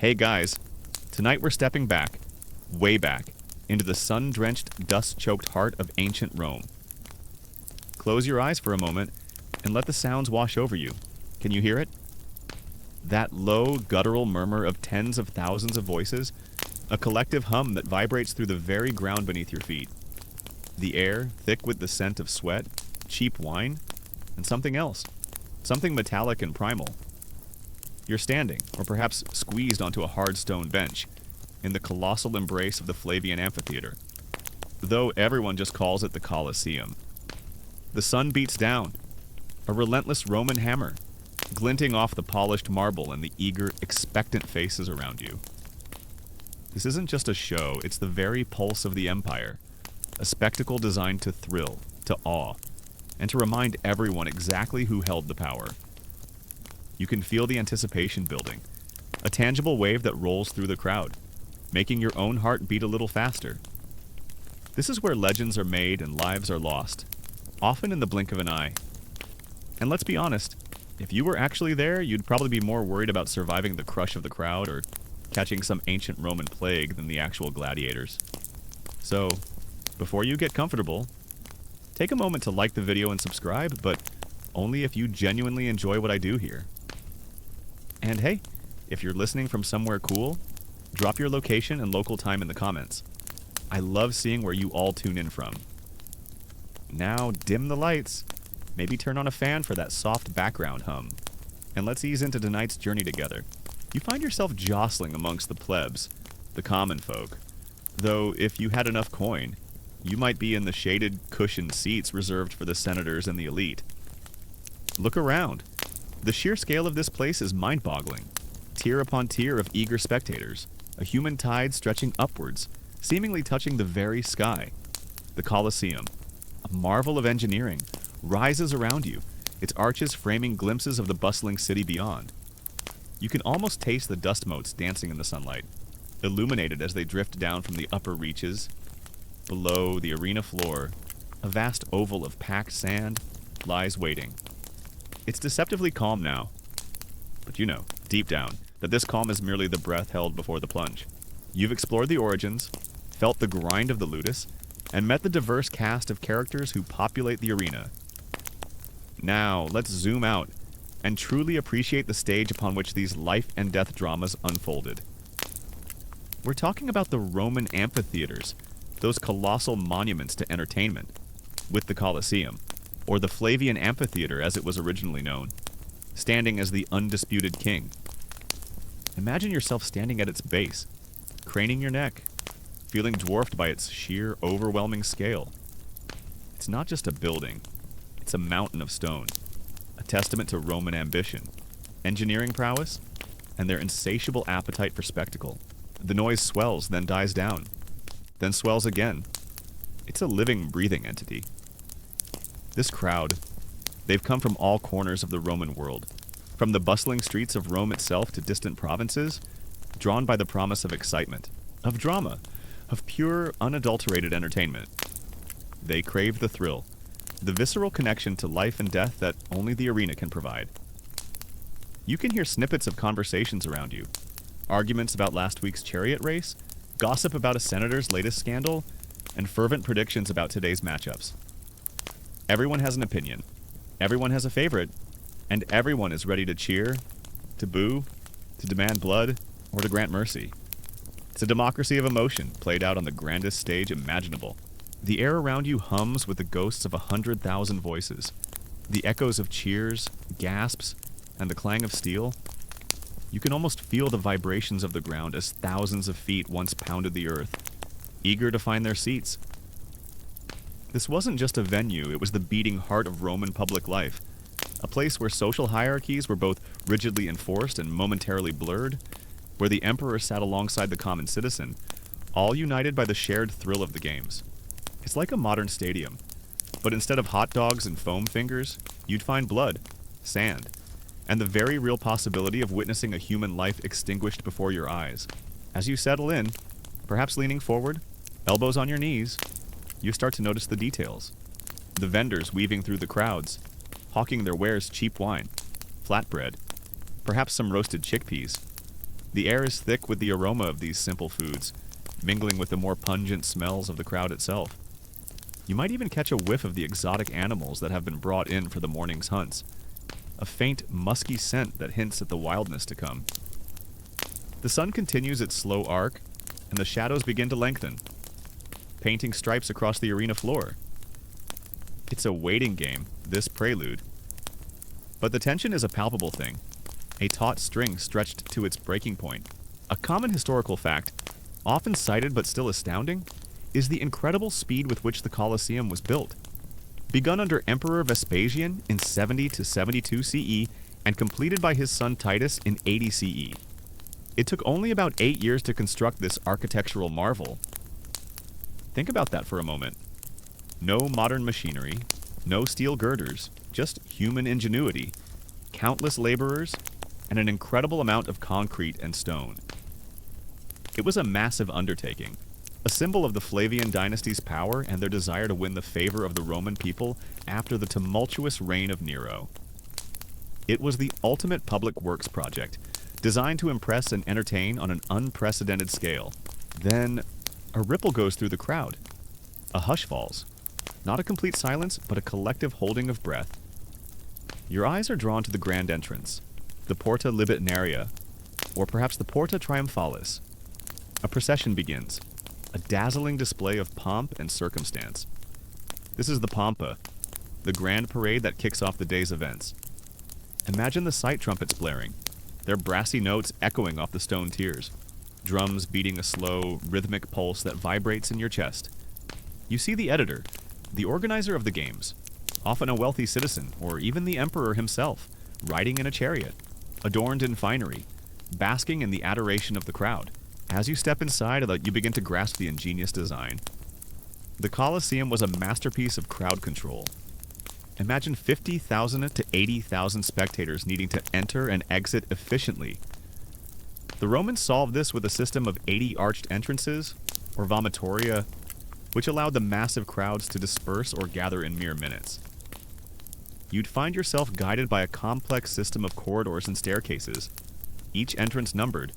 Hey guys, tonight we're stepping back, way back, into the sun-drenched, dust-choked heart of ancient Rome. Close your eyes for a moment and let the sounds wash over you. Can you hear it? That low, guttural murmur of tens of thousands of voices, a collective hum that vibrates through the very ground beneath your feet. The air, thick with the scent of sweat, cheap wine, and something else, something metallic and primal. You're standing, or perhaps squeezed onto a hard stone bench, in the colossal embrace of the Flavian amphitheater, though everyone just calls it the Colosseum. The sun beats down, a relentless Roman hammer, glinting off the polished marble and the eager, expectant faces around you. This isn't just a show, it's the very pulse of the empire, a spectacle designed to thrill, to awe, and to remind everyone exactly who held the power. You can feel the anticipation building, a tangible wave that rolls through the crowd, making your own heart beat a little faster. This is where legends are made and lives are lost, often in the blink of an eye. And let's be honest, if you were actually there, you'd probably be more worried about surviving the crush of the crowd or catching some ancient Roman plague than the actual gladiators. So, before you get comfortable, take a moment to like the video and subscribe, but only if you genuinely enjoy what I do here. And hey, if you're listening from somewhere cool, drop your location and local time in the comments. I love seeing where you all tune in from. Now, dim the lights. Maybe turn on a fan for that soft background hum. And let's ease into tonight's journey together. You find yourself jostling amongst the plebs, the common folk. Though, if you had enough coin, you might be in the shaded, cushioned seats reserved for the senators and the elite. Look around. The sheer scale of this place is mind-boggling. Tier upon tier of eager spectators, a human tide stretching upwards, seemingly touching the very sky. The Colosseum, a marvel of engineering, rises around you, its arches framing glimpses of the bustling city beyond. You can almost taste the dust motes dancing in the sunlight, illuminated as they drift down from the upper reaches. Below the arena floor, a vast oval of packed sand lies waiting. It's deceptively calm now, but you know, deep down, that this calm is merely the breath held before the plunge. You've explored the origins, felt the grind of the ludus, and met the diverse cast of characters who populate the arena. Now, let's zoom out and truly appreciate the stage upon which these life and death dramas unfolded. We're talking about the Roman amphitheaters, those colossal monuments to entertainment, with the Colosseum, or the Flavian amphitheater as it was originally known, standing as the undisputed king. Imagine yourself standing at its base, craning your neck, feeling dwarfed by its sheer, overwhelming scale. It's not just a building, it's a mountain of stone, a testament to Roman ambition, engineering prowess, and their insatiable appetite for spectacle. The noise swells, then dies down, then swells again. It's a living, breathing entity. This crowd, they've come from all corners of the Roman world, from the bustling streets of Rome itself to distant provinces, drawn by the promise of excitement, of drama, of pure, unadulterated entertainment. They crave the thrill, the visceral connection to life and death that only the arena can provide. You can hear snippets of conversations around you, arguments about last week's chariot race, gossip about a senator's latest scandal, and fervent predictions about today's matchups. Everyone has an opinion, everyone has a favorite, and everyone is ready to cheer, to boo, to demand blood, or to grant mercy. It's a democracy of emotion played out on the grandest stage imaginable. The air around you hums with the ghosts of 100,000 voices, the echoes of cheers, gasps, and the clang of steel. You can almost feel the vibrations of the ground as thousands of feet once pounded the earth, eager to find their seats. This wasn't just a venue, it was the beating heart of Roman public life, a place where social hierarchies were both rigidly enforced and momentarily blurred, where the emperor sat alongside the common citizen, all united by the shared thrill of the games. It's like a modern stadium, but instead of hot dogs and foam fingers, you'd find blood, sand, and the very real possibility of witnessing a human life extinguished before your eyes. As you settle in, perhaps leaning forward, elbows on your knees, you start to notice the details. The vendors weaving through the crowds, hawking their wares cheap wine, flatbread, perhaps some roasted chickpeas. The air is thick with the aroma of these simple foods, mingling with the more pungent smells of the crowd itself. You might even catch a whiff of the exotic animals that have been brought in for the morning's hunts, a faint, musky scent that hints at the wildness to come. The sun continues its slow arc, and the shadows begin to lengthen, painting stripes across the arena floor. It's a waiting game, this prelude. But the tension is a palpable thing, a taut string stretched to its breaking point. A common historical fact, often cited but still astounding, is the incredible speed with which the Colosseum was built. Begun under Emperor Vespasian in 70 to 72 CE and completed by his son Titus in 80 CE. It took only about 8 years to construct this architectural marvel. Think about that for a moment. No modern machinery, no steel girders, just human ingenuity, countless laborers, and an incredible amount of concrete and stone. It was a massive undertaking, a symbol of the Flavian dynasty's power and their desire to win the favor of the Roman people after the tumultuous reign of Nero. It was the ultimate public works project, designed to impress and entertain on an unprecedented scale. Then, a ripple goes through the crowd. A hush falls. Not a complete silence, but a collective holding of breath. Your eyes are drawn to the grand entrance, the Porta Libitinaria, or perhaps the Porta Triumphalis. A procession begins, a dazzling display of pomp and circumstance. This is the Pompa, the grand parade that kicks off the day's events. Imagine the sight trumpets blaring, their brassy notes echoing off the stone tiers, drums beating a slow, rhythmic pulse that vibrates in your chest. You see the editor, the organizer of the games, often a wealthy citizen, or even the emperor himself, riding in a chariot, adorned in finery, basking in the adoration of the crowd. As you step inside, you begin to grasp the ingenious design. The Colosseum was a masterpiece of crowd control. Imagine 50,000 to 80,000 spectators needing to enter and exit efficiently. The Romans solved this with a system of 80 arched entrances, or vomitoria, which allowed the massive crowds to disperse or gather in mere minutes. You'd find yourself guided by a complex system of corridors and staircases, each entrance numbered,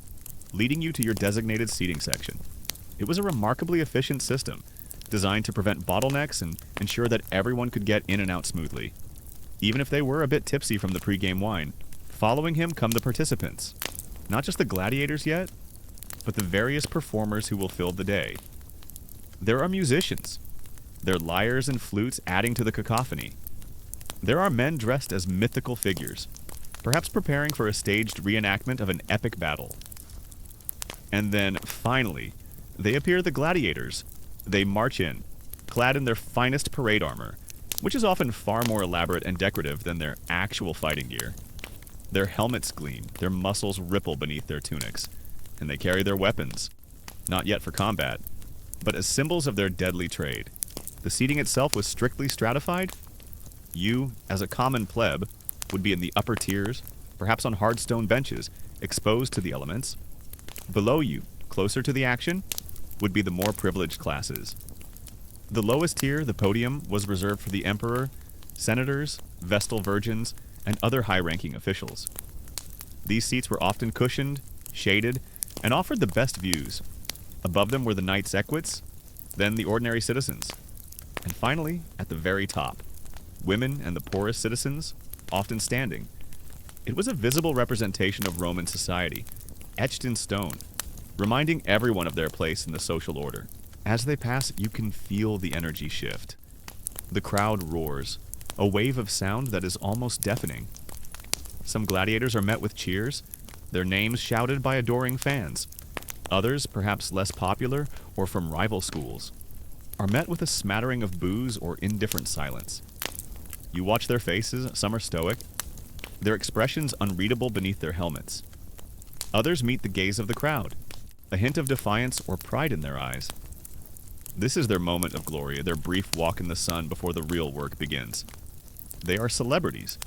leading you to your designated seating section. It was a remarkably efficient system, designed to prevent bottlenecks and ensure that everyone could get in and out smoothly, even if they were a bit tipsy from the pre-game wine. Following him come the participants, not just the gladiators yet, but the various performers who will fill the day. There are musicians, their lyres and flutes adding to the cacophony. There are men dressed as mythical figures, perhaps preparing for a staged reenactment of an epic battle. And then, finally, they appear the gladiators. They march in, clad in their finest parade armor, which is often far more elaborate and decorative than their actual fighting gear. Their helmets gleam, their muscles ripple beneath their tunics, and they carry their weapons, not yet for combat, but as symbols of their deadly trade. The seating itself was strictly stratified. You, as a common pleb, would be in the upper tiers, perhaps on hard stone benches, exposed to the elements. Below you, closer to the action, would be the more privileged classes. The lowest tier, the podium, was reserved for the emperor, senators, vestal virgins, and other high-ranking officials. These seats were often cushioned, shaded, and offered the best views. Above them were the knights equites, then the ordinary citizens. And finally, at the very top, women and the poorest citizens, often standing. It was a visible representation of Roman society, etched in stone, reminding everyone of their place in the social order. As they pass, you can feel the energy shift. The crowd roars, a wave of sound that is almost deafening. Some gladiators are met with cheers, their names shouted by adoring fans. Others, perhaps less popular or from rival schools, are met with a smattering of boos or indifferent silence. You watch their faces, some are stoic, their expressions unreadable beneath their helmets. Others meet the gaze of the crowd, a hint of defiance or pride in their eyes. This is their moment of glory, their brief walk in the sun before the real work begins. They are celebrities.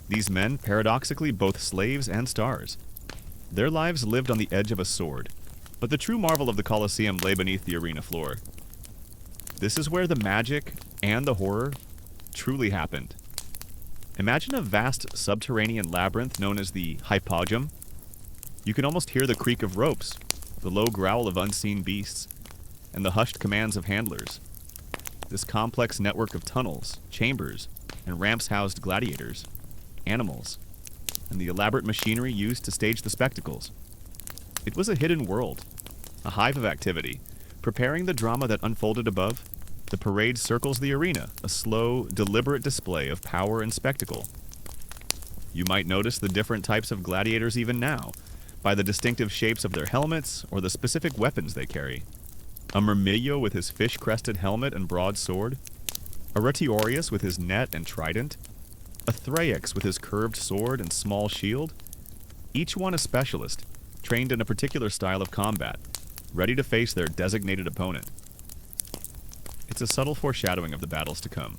These men, paradoxically, both slaves and stars. Their lives lived on the edge of a sword, but the true marvel of the Colosseum lay beneath the arena floor. This is where the magic and the horror truly happened. Imagine a vast subterranean labyrinth known as the Hypogum. You can almost hear the creak of ropes, the low growl of unseen beasts, and the hushed commands of handlers. This complex network of tunnels, chambers, and ramps housed gladiators, animals, and the elaborate machinery used to stage the spectacles. It was a hidden world, a hive of activity. Preparing the drama that unfolded above, the parade circles the arena, a slow, deliberate display of power and spectacle. You might notice the different types of gladiators even now, by the distinctive shapes of their helmets or the specific weapons they carry. A Myrmillo with his fish-crested helmet and broad sword, a Retiorius with his net and trident, a Thraex with his curved sword and small shield, each one a specialist, trained in a particular style of combat, ready to face their designated opponent. It's a subtle foreshadowing of the battles to come,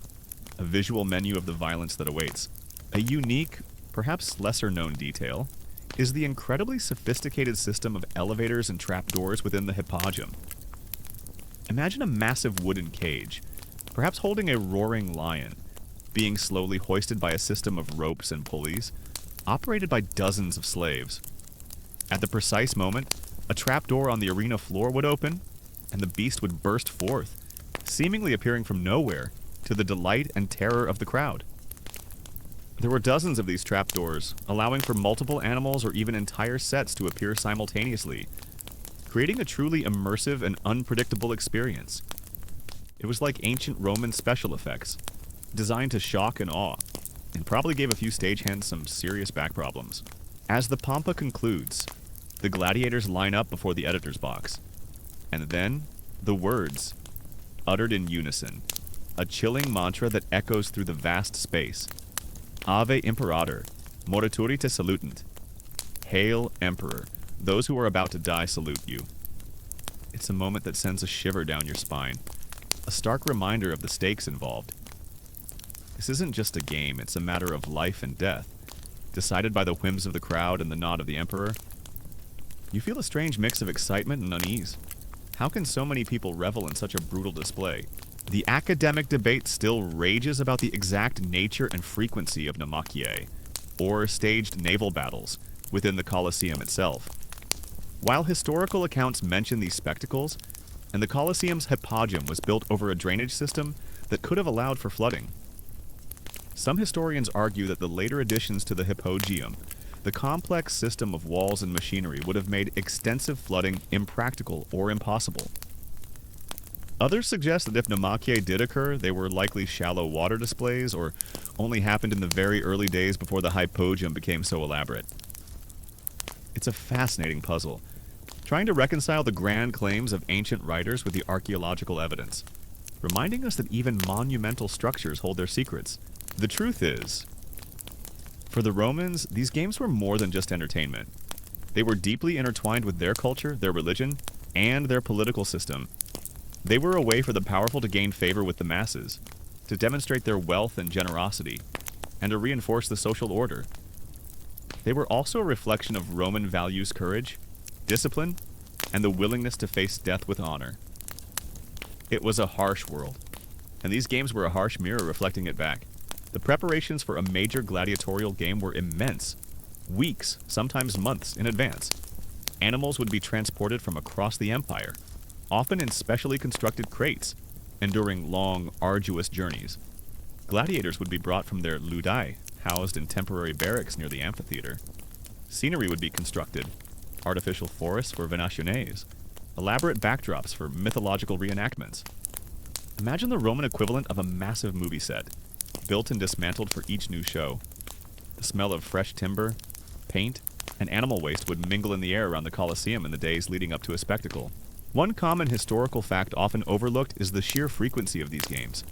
a visual menu of the violence that awaits. A unique, perhaps lesser-known detail is the incredibly sophisticated system of elevators and trapdoors within the Hippodrome. Imagine a massive wooden cage, perhaps holding a roaring lion, being slowly hoisted by a system of ropes and pulleys, operated by dozens of slaves. At the precise moment, a trapdoor on the arena floor would open, and the beast would burst forth, seemingly appearing from nowhere, to the delight and terror of the crowd. There were dozens of these trapdoors, allowing for multiple animals or even entire sets to appear simultaneously, creating a truly immersive and unpredictable experience. It was like ancient Roman special effects, designed to shock and awe, and probably gave a few stagehands some serious back problems. As the Pampa concludes, the gladiators line up before the editor's box. And then, the words, uttered in unison, a chilling mantra that echoes through the vast space. Ave Imperator, morituri te salutant. Hail, Emperor, those who are about to die salute you. It's a moment that sends a shiver down your spine, a stark reminder of the stakes involved. This isn't just a game, it's a matter of life and death, decided by the whims of the crowd and the nod of the Emperor. You feel a strange mix of excitement and unease. How can so many people revel in such a brutal display? The academic debate still rages about the exact nature and frequency of Namakye, or staged naval battles, within the Colosseum itself. While historical accounts mention these spectacles, and the Colosseum's Hippodrome was built over a drainage system that could have allowed for flooding. Some historians argue that the later additions to the Hippodrome, the complex system of walls and machinery, would have made extensive flooding impractical or impossible. Others suggest that if Namakye did occur, they were likely shallow water displays or only happened in the very early days before the Hippodrome became so elaborate. It's a fascinating puzzle, trying to reconcile the grand claims of ancient writers with the archaeological evidence, reminding us that even monumental structures hold their secrets. The truth is, for the Romans, these games were more than just entertainment. They were deeply intertwined with their culture, their religion, and their political system. They were a way for the powerful to gain favor with the masses, to demonstrate their wealth and generosity, and to reinforce the social order. They were also a reflection of Roman values, courage, discipline, and the willingness to face death with honor. It was a harsh world, and these games were a harsh mirror reflecting it back. The preparations for a major gladiatorial game were immense, weeks, sometimes months in advance. Animals would be transported from across the empire, often in specially constructed crates, enduring long, arduous journeys. Gladiators would be brought from their ludai, housed in temporary barracks near the amphitheater. Scenery would be constructed, artificial forests for venationes, elaborate backdrops for mythological reenactments. Imagine the Roman equivalent of a massive movie set, built and dismantled for each new show. The smell of fresh timber, paint, and animal waste would mingle in the air around the Colosseum in the days leading up to a spectacle. One common historical fact often overlooked is the sheer frequency of these games.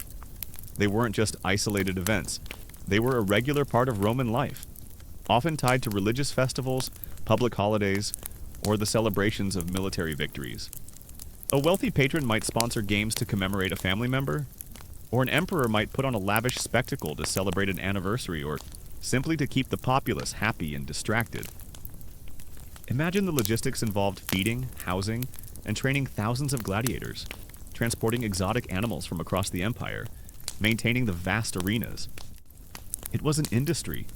They weren't just isolated events. They were a regular part of Roman life, often tied to religious festivals, public holidays, or the celebrations of military victories. A wealthy patron might sponsor games to commemorate a family member, or an emperor might put on a lavish spectacle to celebrate an anniversary or simply to keep the populace happy and distracted. Imagine the logistics involved feeding, housing, and training thousands of gladiators, transporting exotic animals from across the empire, maintaining the vast arenas. It was an industry,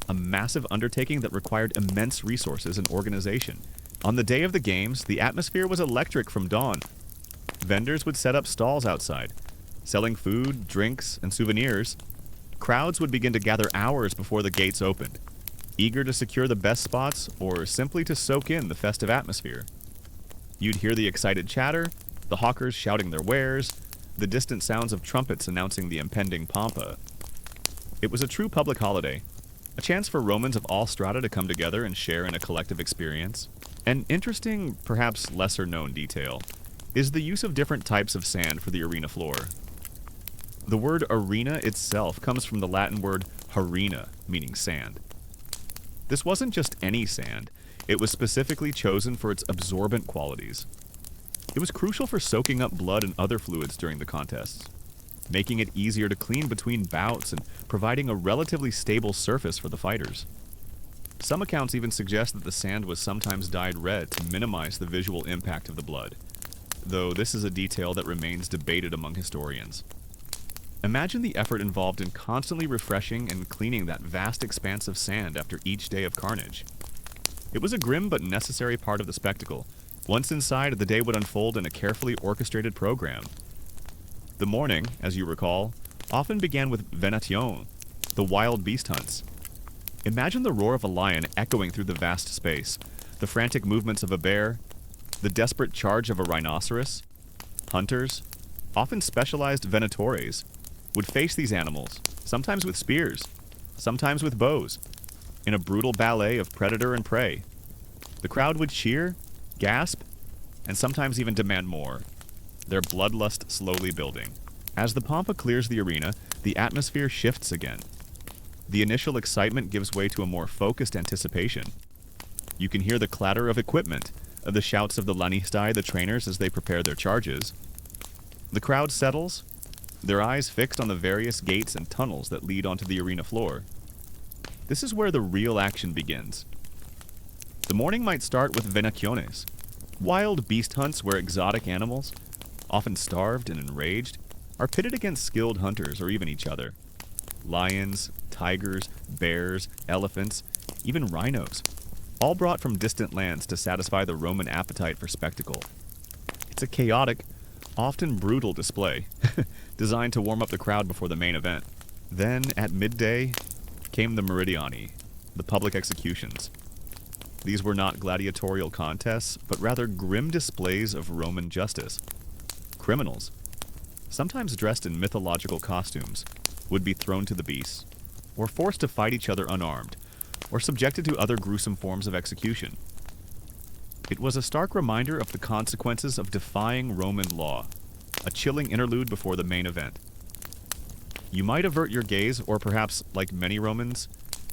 a massive undertaking that required immense resources and organization. On the day of the games, the atmosphere was electric from dawn. Vendors would set up stalls outside, selling food, drinks, and souvenirs. Crowds would begin to gather hours before the gates opened, eager to secure the best spots or simply to soak in the festive atmosphere. You'd hear the excited chatter, the hawkers shouting their wares, the distant sounds of trumpets announcing the impending pompa. It was a true public holiday, a chance for Romans of all strata to come together and share in a collective experience. An interesting, perhaps lesser-known detail is the use of different types of sand for the arena floor. The word arena itself comes from the Latin word harina, meaning sand. This wasn't just any sand, it was specifically chosen for its absorbent qualities. It was crucial for soaking up blood and other fluids during the contests, making it easier to clean between bouts and providing a relatively stable surface for the fighters. Some accounts even suggest that the sand was sometimes dyed red to minimize the visual impact of the blood, though this is a detail that remains debated among historians. Imagine the effort involved in constantly refreshing and cleaning that vast expanse of sand after each day of carnage. It was a grim but necessary part of the spectacle. Once inside, the day would unfold in a carefully orchestrated program. The morning, as you recall, often began with venation, the wild beast hunts. Imagine the roar of a lion echoing through the vast space, the frantic movements of a bear, the desperate charge of a rhinoceros. Hunters, often specialized venatores, would face these animals, sometimes with spears, sometimes with bows, in a brutal ballet of predator and prey. The crowd would cheer, gasp, and sometimes even demand more, their bloodlust slowly building. As the pompa clears the arena, the atmosphere shifts again. The initial excitement gives way to a more focused anticipation. You can hear the clatter of equipment, the shouts of the lanistai, the trainers, as they prepare their charges. The crowd settles, their eyes fixed on the various gates and tunnels that lead onto the arena floor. This is where the real action begins. The morning might start with venaciones, wild beast hunts where exotic animals, often starved and enraged, are pitted against skilled hunters or even each other. Lions, tigers, bears, elephants, even rhinos, all brought from distant lands to satisfy the Roman appetite for spectacle. It's a chaotic, often brutal display, designed to warm up the crowd before the main event. Then, at midday, came the meridiani, the public executions. These were not gladiatorial contests, but rather grim displays of Roman justice. Criminals, sometimes dressed in mythological costumes, would be thrown to the beasts, or forced to fight each other unarmed, or subjected to other gruesome forms of execution. It was a stark reminder of the consequences of defying Roman law, a chilling interlude before the main event. You might avert your gaze, or perhaps, like many Romans,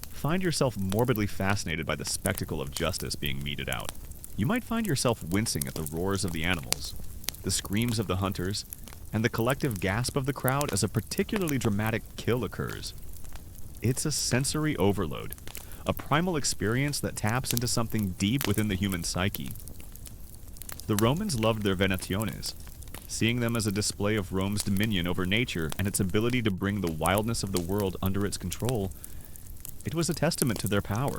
find yourself morbidly fascinated by the spectacle of justice being meted out. You might find yourself wincing at the roars of the animals, the screams of the hunters, and the collective gasp of the crowd as a particularly dramatic kill occurs. It's a sensory overload, a primal experience that taps into something deep within the human psyche. The Romans loved their venationes, seeing them as a display of Rome's dominion over nature and its ability to bring the wildness of the world under its control. It was a testament to their power,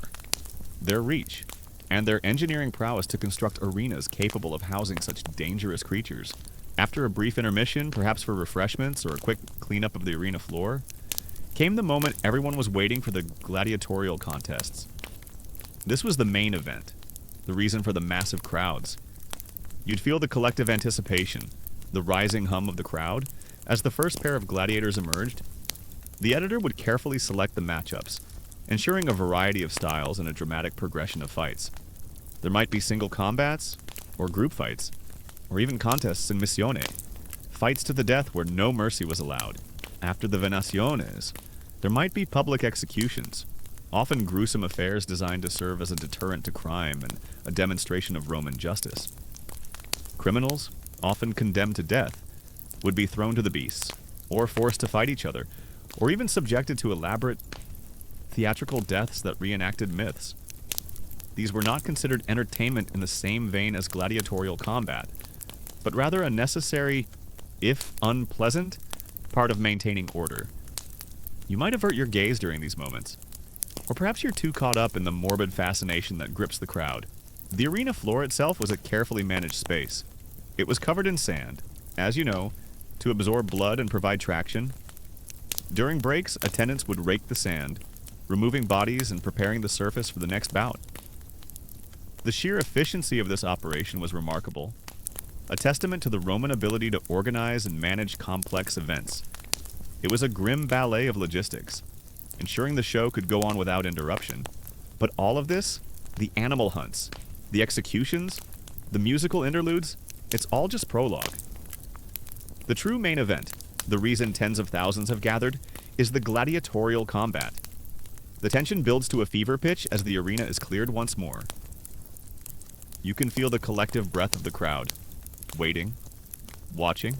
their reach, and their engineering prowess to construct arenas capable of housing such dangerous creatures. After a brief intermission, perhaps for refreshments or a quick cleanup of the arena floor, came the moment everyone was waiting for, the gladiatorial contests. This was the main event, the reason for the massive crowds. You'd feel the collective anticipation, the rising hum of the crowd, as the first pair of gladiators emerged. The editor would carefully select the matchups, ensuring a variety of styles and a dramatic progression of fights. There might be single combats, or group fights, or even contests in missione, fights to the death where no mercy was allowed. After the venaciones, there might be public executions, often gruesome affairs designed to serve as a deterrent to crime and a demonstration of Roman justice. Criminals, often condemned to death, would be thrown to the beasts, or forced to fight each other, or even subjected to elaborate theatrical deaths that reenacted myths. These were not considered entertainment in the same vein as gladiatorial combat, but rather a necessary, if unpleasant, part of maintaining order. You might avert your gaze during these moments, Or perhaps you're too caught up in the morbid fascination that grips the crowd. The arena floor itself was a carefully managed space. It was covered in sand, as you know, to absorb blood and provide traction. During breaks, attendants would rake the sand, removing bodies and preparing the surface for the next bout. The sheer efficiency of this operation was remarkable, a testament to the Roman ability to organize and manage complex events. It was a grim ballet of logistics, ensuring the show could go on without interruption. But all of this, the animal hunts, the executions, the musical interludes, it's all just prologue. The true main event, the reason tens of thousands have gathered, is the gladiatorial combat. The tension builds to a fever pitch as the arena is cleared once more. You can feel the collective breath of the crowd, waiting, watching.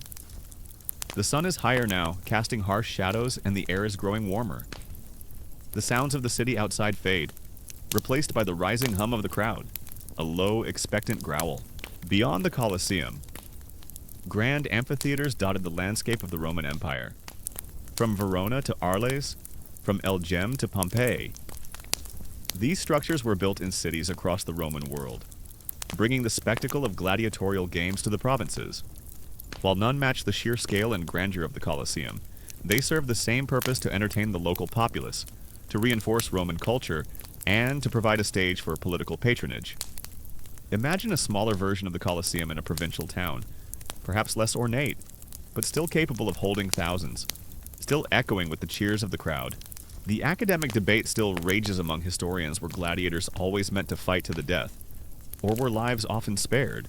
The sun is higher now, casting harsh shadows, and the air is growing warmer. The sounds of the city outside fade, replaced by the rising hum of the crowd, a low, expectant growl. Beyond the Colosseum, grand amphitheaters dotted the landscape of the Roman Empire. From Verona to Arles, from El Gem to Pompeii. These structures were built in cities across the Roman world, bringing the spectacle of gladiatorial games to the provinces. While none matched the sheer scale and grandeur of the Colosseum, they served the same purpose to entertain the local populace, to reinforce Roman culture, and to provide a stage for political patronage. Imagine a smaller version of the Colosseum in a provincial town, perhaps less ornate, but still capable of holding thousands, still echoing with the cheers of the crowd. The academic debate still rages among historians were gladiators always meant to fight to the death, or were lives often spared.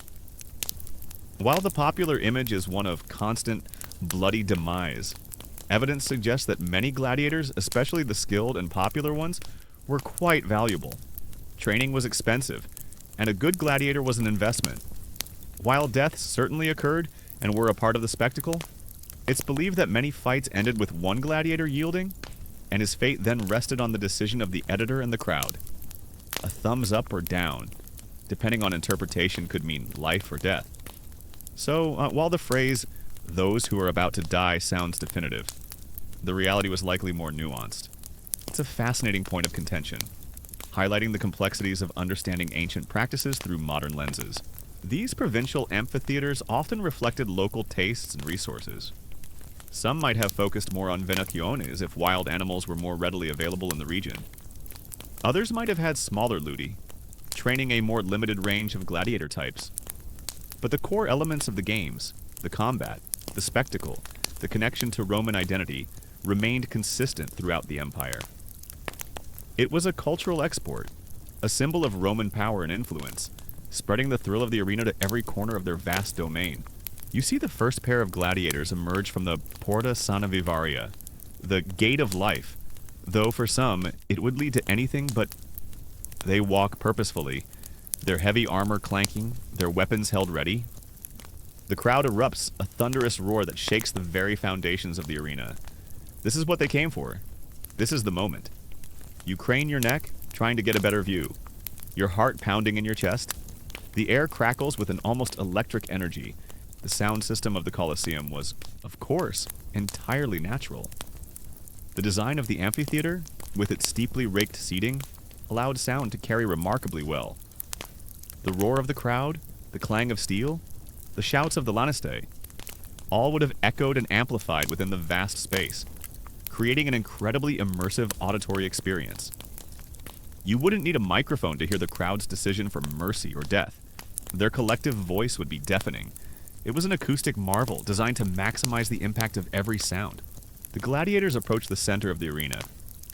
While the popular image is one of constant, bloody demise, evidence suggests that many gladiators, especially the skilled and popular ones, were quite valuable. Training was expensive, and a good gladiator was an investment. While deaths certainly occurred and were a part of the spectacle, it's believed that many fights ended with one gladiator yielding, and his fate then rested on the decision of the editor and the crowd. A thumbs up or down, depending on interpretation, could mean life or death. So, while the phrase, "those who are about to die," sounds definitive, the reality was likely more nuanced. It's a fascinating point of contention, highlighting the complexities of understanding ancient practices through modern lenses. These provincial amphitheaters often reflected local tastes and resources. Some might have focused more on venaciones if wild animals were more readily available in the region. Others might have had smaller ludi, training a more limited range of gladiator types. But the core elements of the games, the combat, the spectacle, the connection to Roman identity, remained consistent throughout the empire. It was a cultural export, a symbol of Roman power and influence, spreading the thrill of the arena to every corner of their vast domain. You see the first pair of gladiators emerge from the Porta Sana Vivaria, the Gate of Life, though for some it would lead to anything but. They walk purposefully, their heavy armor clanking, their weapons held ready. The crowd erupts, a thunderous roar that shakes the very foundations of the arena. This is what they came for. This is the moment. You crane your neck, trying to get a better view, your heart pounding in your chest. The air crackles with an almost electric energy. The sound system of the Colosseum was, of course, entirely natural. The design of the amphitheater, with its steeply raked seating, allowed sound to carry remarkably well. The roar of the crowd, the clang of steel, the shouts of the laniste, all would have echoed and amplified within the vast space, creating an incredibly immersive auditory experience. You wouldn't need a microphone to hear the crowd's decision for mercy or death. Their collective voice would be deafening. It was an acoustic marvel designed to maximize the impact of every sound. The gladiators approached the center of the arena,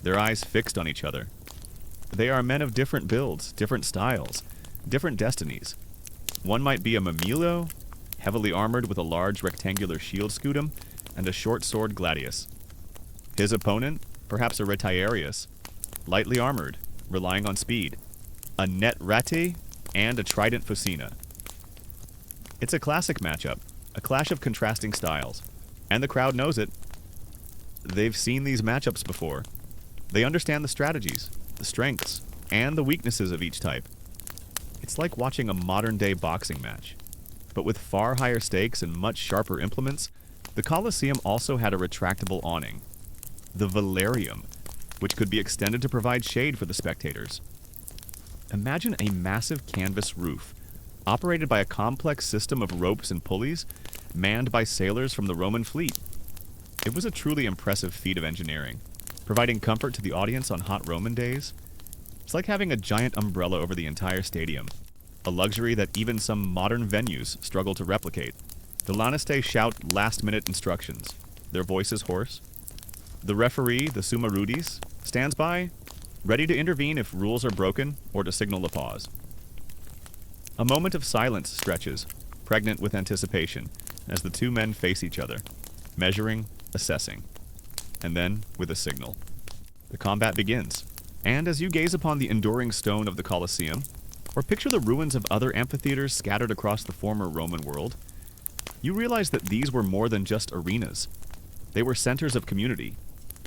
their eyes fixed on each other. They are men of different builds, different styles, different destinies. One might be a Mamilo, heavily armored with a large rectangular shield scutum and a short sword gladius. His opponent, perhaps a retiarius, lightly armored, relying on speed, a net rati, and a trident fusina. It's a classic matchup, a clash of contrasting styles, and the crowd knows it. They've seen these matchups before. They understand the strategies, the strengths, and the weaknesses of each type. It's like watching a modern-day boxing match. But with far higher stakes and much sharper implements, the Colosseum also had a retractable awning. The velarium, which could be extended to provide shade for the spectators. Imagine a massive canvas roof, operated by a complex system of ropes and pulleys, manned by sailors from the Roman fleet. It was a truly impressive feat of engineering, providing comfort to the audience on hot Roman days. It's like having a giant umbrella over the entire stadium, a luxury that even some modern venues struggle to replicate. The Lanistae shout last-minute instructions, their voices hoarse. The referee, the Summa Rudis, stands by, ready to intervene if rules are broken or to signal a pause. A moment of silence stretches, pregnant with anticipation, as the two men face each other, measuring, assessing. And then, with a signal, the combat begins. And as you gaze upon the enduring stone of the Colosseum, or picture the ruins of other amphitheaters scattered across the former Roman world, you realize that these were more than just arenas. They were centers of community,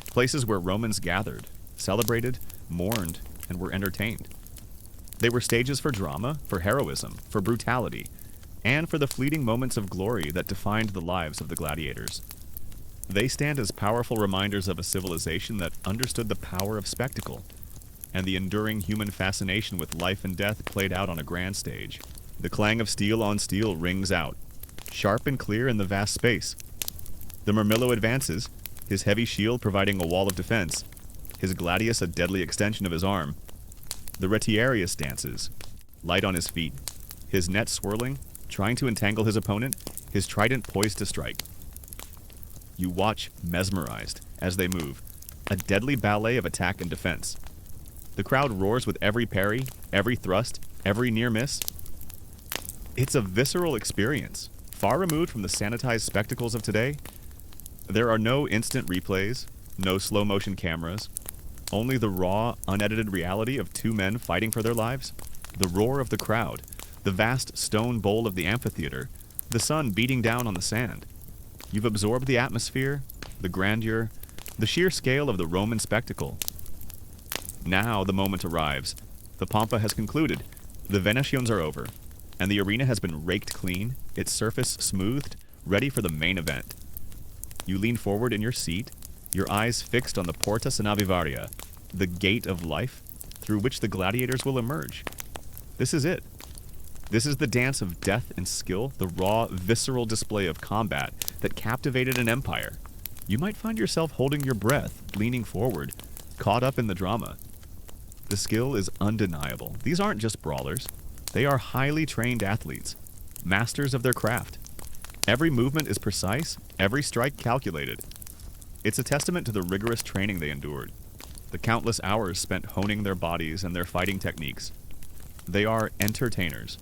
places where Romans gathered, celebrated, mourned, and were entertained. They were stages for drama, for heroism, for brutality, and for the fleeting moments of glory that defined the lives of the gladiators. They stand as powerful reminders of a civilization that understood the power of spectacle, and the enduring human fascination with life and death played out on a grand stage. The clang of steel on steel rings out, sharp and clear in the vast space. The Murmillo advances, his heavy shield providing a wall of defense, his gladius a deadly extension of his arm. The Retiarius dances, light on his feet, his net swirling, trying to entangle his opponent, his trident poised to strike. You watch, mesmerized, as they move, a deadly ballet of attack and defense. The crowd roars with every parry, every thrust, every near miss. It's a visceral experience, far removed from the sanitized spectacles of today. There are no instant replays, no slow-motion cameras, only the raw, unedited reality of two men fighting for their lives, the roar of the crowd, the vast stone bowl of the amphitheater, the sun beating down on the sand. You've absorbed the atmosphere, the grandeur, the sheer scale of the Roman spectacle. Now the moment arrives. The Pampa has concluded, the Venetians are over, and the arena has been raked clean, its surface smoothed, ready for the main event. You lean forward in your seat, your eyes fixed on the Porta Sanavivaria, the gate of life, through which the gladiators will emerge. This is it. This is the dance of death and skill, the raw, visceral display of combat that captivated an empire. You might find yourself holding your breath, leaning forward, caught up in the drama. The skill is undeniable. These aren't just brawlers. They are highly trained athletes, masters of their craft. Every movement is precise, every strike calculated. It's a testament to the rigorous training they endured, the countless hours spent honing their bodies and their fighting techniques. They are entertainers.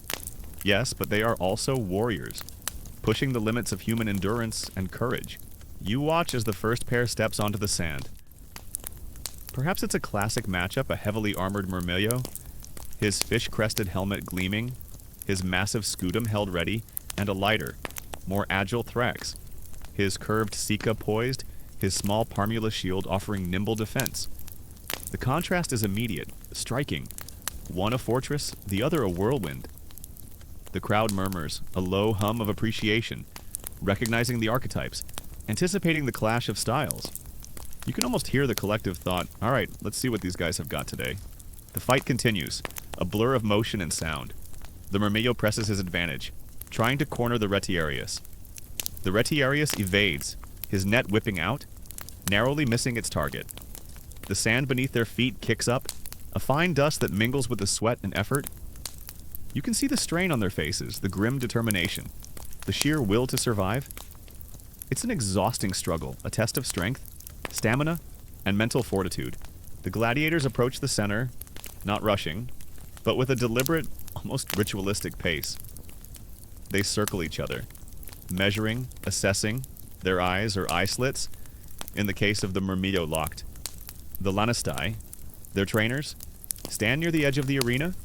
Yes, but they are also warriors, pushing the limits of human endurance and courage. You watch as the first pair steps onto the sand. Perhaps it's a classic matchup, a heavily armored Murmillo, his fish-crested helmet gleaming, his massive scutum held ready, and a lighter, more agile Thrax, his curved Sika poised, his small Parmula shield offering nimble defense. The contrast is immediate, striking. One a fortress, the other a whirlwind. The crowd murmurs, a low hum of appreciation, recognizing the archetypes, anticipating the clash of styles. You can almost hear the collective thought, all right, let's see what these guys have got today. The fight continues, a blur of motion and sound. The Murmillo presses his advantage, trying to corner the Retiarius. The Retiarius evades, his net whipping out, narrowly missing its target. The sand beneath their feet kicks up, a fine dust that mingles with the sweat and effort. You can see the strain on their faces, the grim determination, the sheer will to survive. It's an exhausting struggle, a test of strength, stamina, and mental fortitude. The gladiators approach the center, not rushing, but with a deliberate, almost ritualistic pace. They circle each other, measuring, assessing, their eyes or eye slits, in the case of the Murmillo locked. The Lanistae, their trainers, stand near the edge of the arena,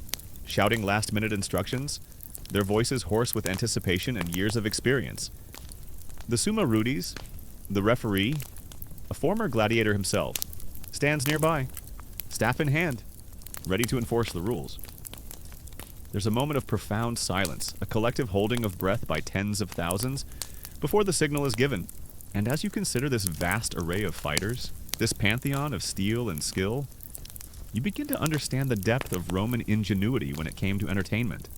shouting last-minute instructions, their voices hoarse with anticipation and years of experience. The Summa Rudis, the referee, a former gladiator himself, stands nearby, staff in hand, ready to enforce the rules. There's a moment of profound silence, a collective holding of breath by tens of thousands, before the signal is given. And as you consider this vast array of fighters, This pantheon of steel and skill, you begin to understand the depth of Roman ingenuity when it came to entertainment.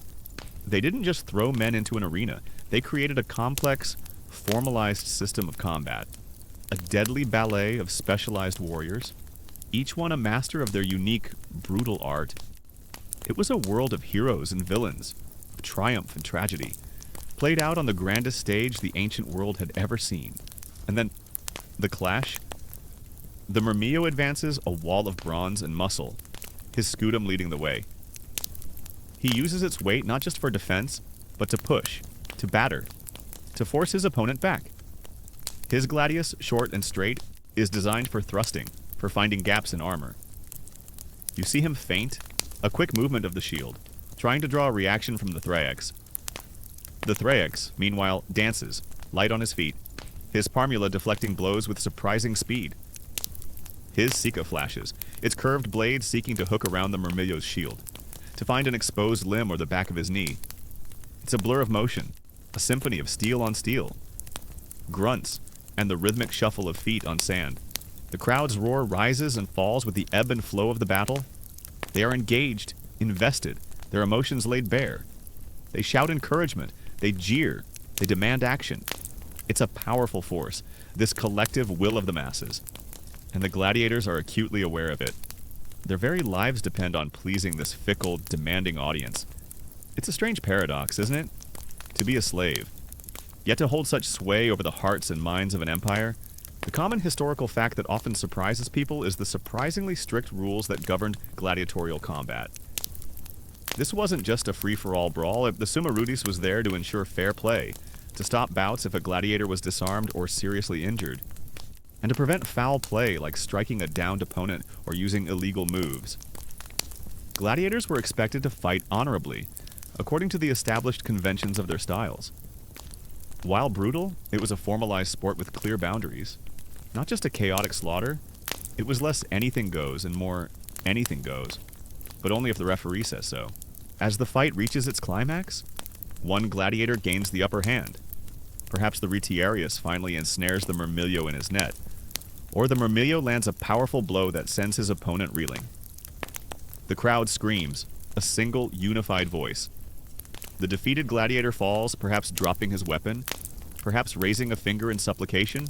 They didn't just throw men into an arena, they created a complex, formalized system of combat. A deadly ballet of specialized warriors, each one a master of their unique, brutal art. It was a world of heroes and villains, of triumph and tragedy, played out on the grandest stage the ancient world had ever seen. And then, the clash. The Murmillo advances a wall of bronze and muscle, his scutum leading the way. He uses its weight not just for defense, but to push, to batter, to force his opponent back. His gladius, short and straight, is designed for thrusting, for finding gaps in armor. You see him feint, a quick movement of the shield, trying to draw a reaction from the Thraex. The Thraex, meanwhile, dances, light on his feet, his parmula deflecting blows with surprising speed. His Sika flashes, its curved blade seeking to hook around the Murmillo's shield, to find an exposed limb or the back of his knee. It's a blur of motion, a symphony of steel on steel. Grunts, and the rhythmic shuffle of feet on sand. The crowd's roar rises and falls with the ebb and flow of the battle. They are engaged, invested, their emotions laid bare. They shout encouragement, they jeer, they demand action. It's a powerful force, this collective will of the masses. And the gladiators are acutely aware of it. Their very lives depend on pleasing this fickle, demanding audience. It's a strange paradox, isn't it? To be a slave, yet to hold such sway over the hearts and minds of an empire. The common historical fact that often surprises people is the surprisingly strict rules that governed gladiatorial combat. This wasn't just a free-for-all brawl. The Summa Rudis was there to ensure fair play, to stop bouts if a gladiator was disarmed or seriously injured, and to prevent foul play like striking a downed opponent or using illegal moves. Gladiators were expected to fight honorably, according to the established conventions of their styles. While brutal, it was a formalized sport with clear boundaries. Not just a chaotic slaughter, it was less anything goes and more anything goes, but only if the referee says so. As the fight reaches its climax, one gladiator gains the upper hand. Perhaps the Retiarius finally ensnares the Murmillo in his net, or the Murmillo lands a powerful blow that sends his opponent reeling. The crowd screams, a single, unified voice. The defeated gladiator falls, perhaps dropping his weapon, perhaps raising a finger in supplication.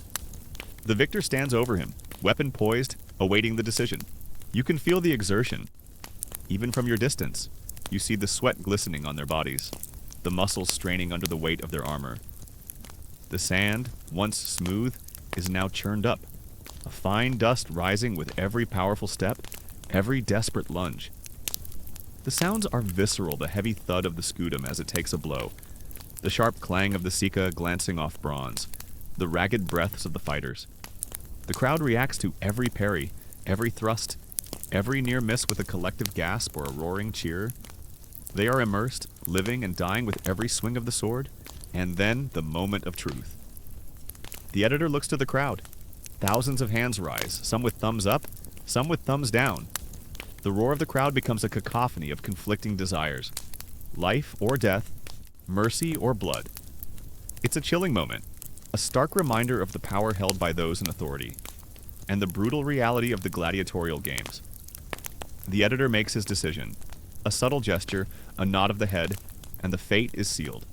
The victor stands over him, weapon poised, awaiting the decision. You can feel the exertion. Even from your distance, you see the sweat glistening on their bodies, the muscles straining under the weight of their armor. The sand, once smooth, is now churned up, a fine dust rising with every powerful step, every desperate lunge. The sounds are visceral, the heavy thud of the scutum as it takes a blow, the sharp clang of the Sika glancing off bronze, the ragged breaths of the fighters. The crowd reacts to every parry, every thrust, every near miss with a collective gasp or a roaring cheer. They are immersed, living and dying with every swing of the sword, and then the moment of truth. The editor looks to the crowd. Thousands of hands rise, some with thumbs up, some with thumbs down. The roar of the crowd becomes a cacophony of conflicting desires. Life or death, mercy or blood. It's a chilling moment, a stark reminder of the power held by those in authority, and the brutal reality of the gladiatorial games. The editor makes his decision. A subtle gesture, a nod of the head, and the fate is sealed.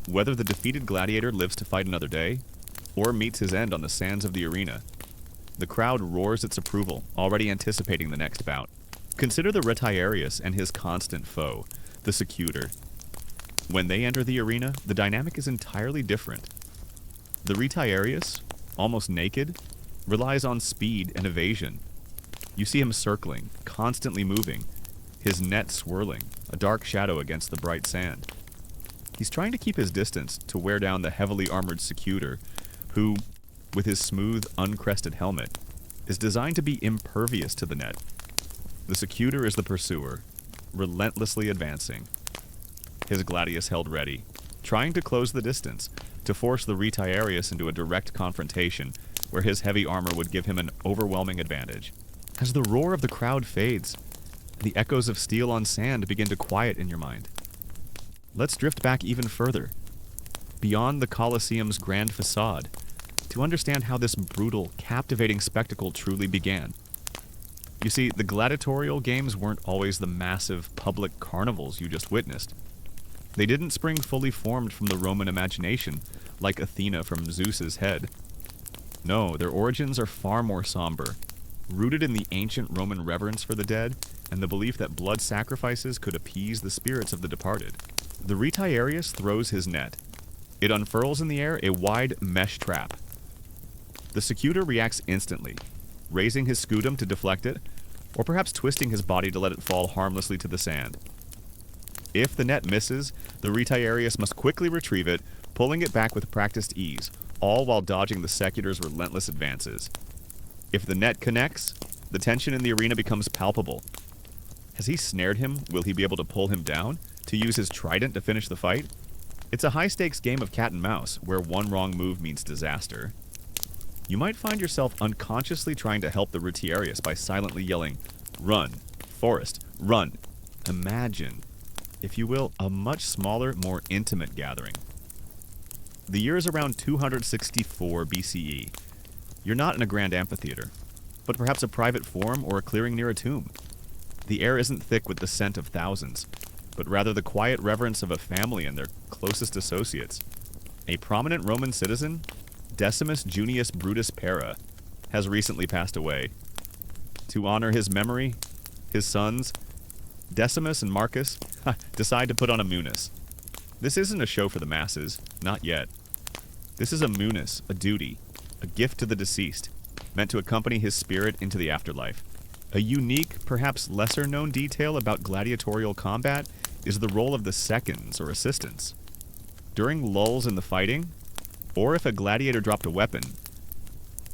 Whether the defeated gladiator lives to fight another day, or meets his end on the sands of the arena, the crowd roars its approval, already anticipating the next bout. Consider the Retiarius and his constant foe, the Secutor. When they enter the arena, the dynamic is entirely different. The Retiarius, almost naked, relies on speed and evasion. You see him circling, constantly moving, his net swirling, a dark shadow against the bright sand. He's trying to keep his distance to wear down the heavily armored Secutor, who, with his smooth, uncrested helmet, is designed to be impervious to the net. The Secutor is the pursuer, relentlessly advancing, his gladius held ready, trying to close the distance, to force the Retiarius into a direct confrontation where his heavy armor would give him an overwhelming advantage. As the roar of the crowd fades, the echoes of steel on sand begin to quiet in your mind. Let's drift back even further, beyond the Colosseum's grand facade, to understand how this brutal, captivating spectacle truly began. You see, the gladiatorial games weren't always the massive public carnivals you just witnessed. They didn't spring fully formed from the Roman imagination, like Athena from Zeus's head. No, their origins are far more somber, rooted in the ancient Roman reverence for the dead and the belief that blood sacrifices could appease the spirits of the departed. The retiarius throws his net. It unfurls in the air a wide mesh trap. The secutor reacts instantly, raising his scutum to deflect it, or perhaps twisting his body to let it fall harmlessly to the sand. If the net misses, the retiarius must quickly retrieve it, pulling it back with practiced ease, all while dodging the secutor's relentless advances. If the net connects, the tension in the arena becomes palpable. Has he snared him? Will he be able to pull him down? To use his trident to finish the fight? It's a high-stakes game of cat and mouse, where one wrong move means disaster. You might find yourself unconsciously trying to help the retiarius by silently yelling, "Run! Forrest, run!" Imagine, if you will, a much smaller, more intimate gathering. The year is around 264 BCE. You're not in a grand amphitheater, but perhaps a private forum or a clearing near a tomb. The air isn't thick with the scent of thousands, but rather the quiet reverence of a family and their closest associates. A prominent Roman citizen, Decimus Junius Brutus Pera, has recently passed away. To honor his memory, his sons, Decimus and Marcus, decide to put on a munus. This isn't a show for the masses, not yet. This is a munus, a duty, a gift to the deceased, meant to accompany his spirit into the afterlife. A unique, perhaps lesser-known detail about gladiatorial combat is the role of the seconds or assistants. During lulls in the fighting, or if a gladiator dropped a weapon,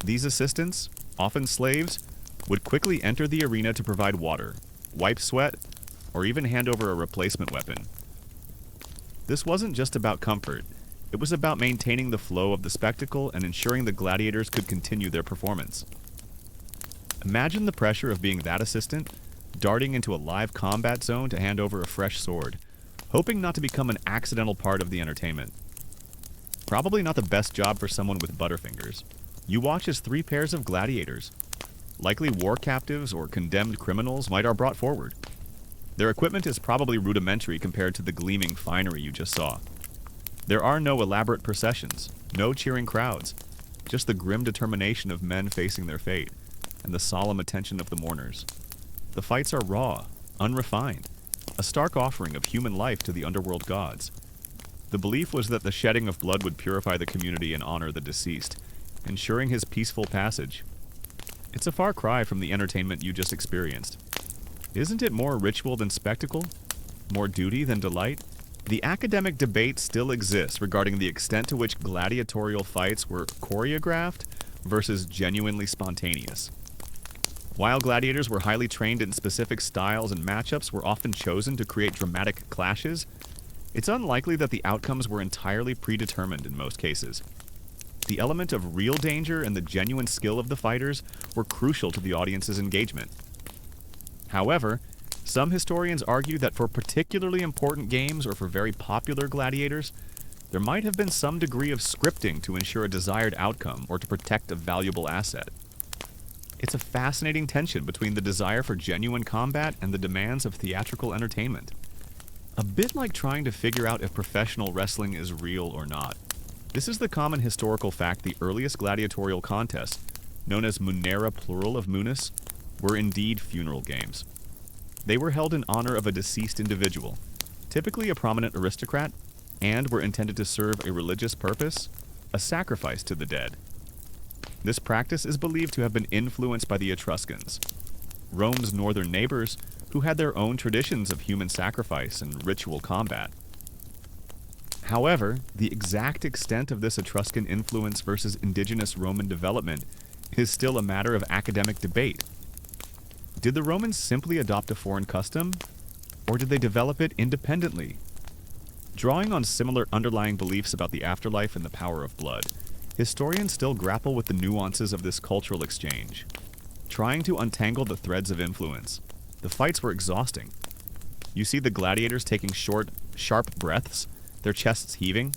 these assistants, often slaves, would quickly enter the arena to provide water, wipe sweat, or even hand over a replacement weapon. This wasn't just about comfort. It was about maintaining the flow of the spectacle and ensuring the gladiators could continue their performance. Imagine the pressure of being that assistant, darting into a live combat zone to hand over a fresh sword, hoping not to become an accidental part of the entertainment. Probably not the best job for someone with butterfingers. You watch as 3 pairs of gladiators, likely war captives or condemned criminals, are brought forward. Their equipment is probably rudimentary compared to the gleaming finery you just saw. There are no elaborate processions, no cheering crowds, just the grim determination of men facing their fate, and the solemn attention of the mourners. The fights are raw, unrefined, a stark offering of human life to the underworld gods. The belief was that the shedding of blood would purify the community and honor the deceased, ensuring his peaceful passage. It's a far cry from the entertainment you just experienced. Isn't it more ritual than spectacle? More duty than delight? The academic debate still exists regarding the extent to which gladiatorial fights were choreographed versus genuinely spontaneous. While gladiators were highly trained in specific styles and matchups were often chosen to create dramatic clashes, it's unlikely that the outcomes were entirely predetermined in most cases. The element of real danger and the genuine skill of the fighters were crucial to the audience's engagement. However, some historians argue that for particularly important games or for very popular gladiators, there might have been some degree of scripting to ensure a desired outcome or to protect a valuable asset. It's a fascinating tension between the desire for genuine combat and the demands of theatrical entertainment. A bit like trying to figure out if professional wrestling is real or not. This is the common historical fact the earliest gladiatorial contests, known as munera plural of munus, were indeed funeral games. They were held in honor of a deceased individual, typically a prominent aristocrat, and were intended to serve a religious purpose, a sacrifice to the dead. This practice is believed to have been influenced by the Etruscans, Rome's northern neighbors, who had their own traditions of human sacrifice and ritual combat. However, the exact extent of this Etruscan influence versus indigenous Roman development is still a matter of academic debate. Did the Romans simply adopt a foreign custom, or did they develop it independently? Drawing on similar underlying beliefs about the afterlife and the power of blood, historians still grapple with the nuances of this cultural exchange, trying to untangle the threads of influence. The fights were exhausting. You see the gladiators taking short, sharp breaths, their chests heaving.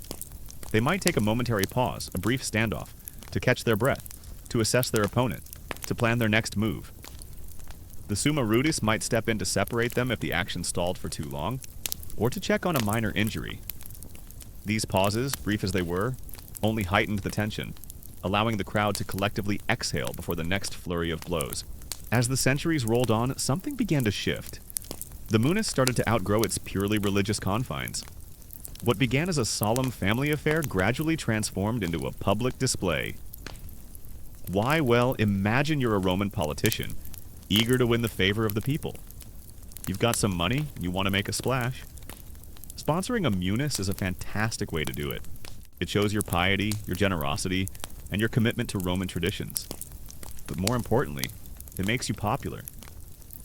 They might take a momentary pause, a brief standoff, to to catch their breath, to assess their opponent, to plan their next move. The summa rudis might step in to separate them if the action stalled for too long, or to check on a minor injury. These pauses, brief as they were, only heightened the tension, allowing the crowd to collectively exhale before the next flurry of blows. As the centuries rolled on, something began to shift. The Munis started to outgrow its purely religious confines. What began as a solemn family affair gradually transformed into a public display. Why? Well, imagine you're a Roman politician, eager to win the favor of the people. You've got some money, and you want to make a splash. Sponsoring a Munis is a fantastic way to do it. It shows your piety, your generosity, and your commitment to Roman traditions. But more importantly, it makes you popular.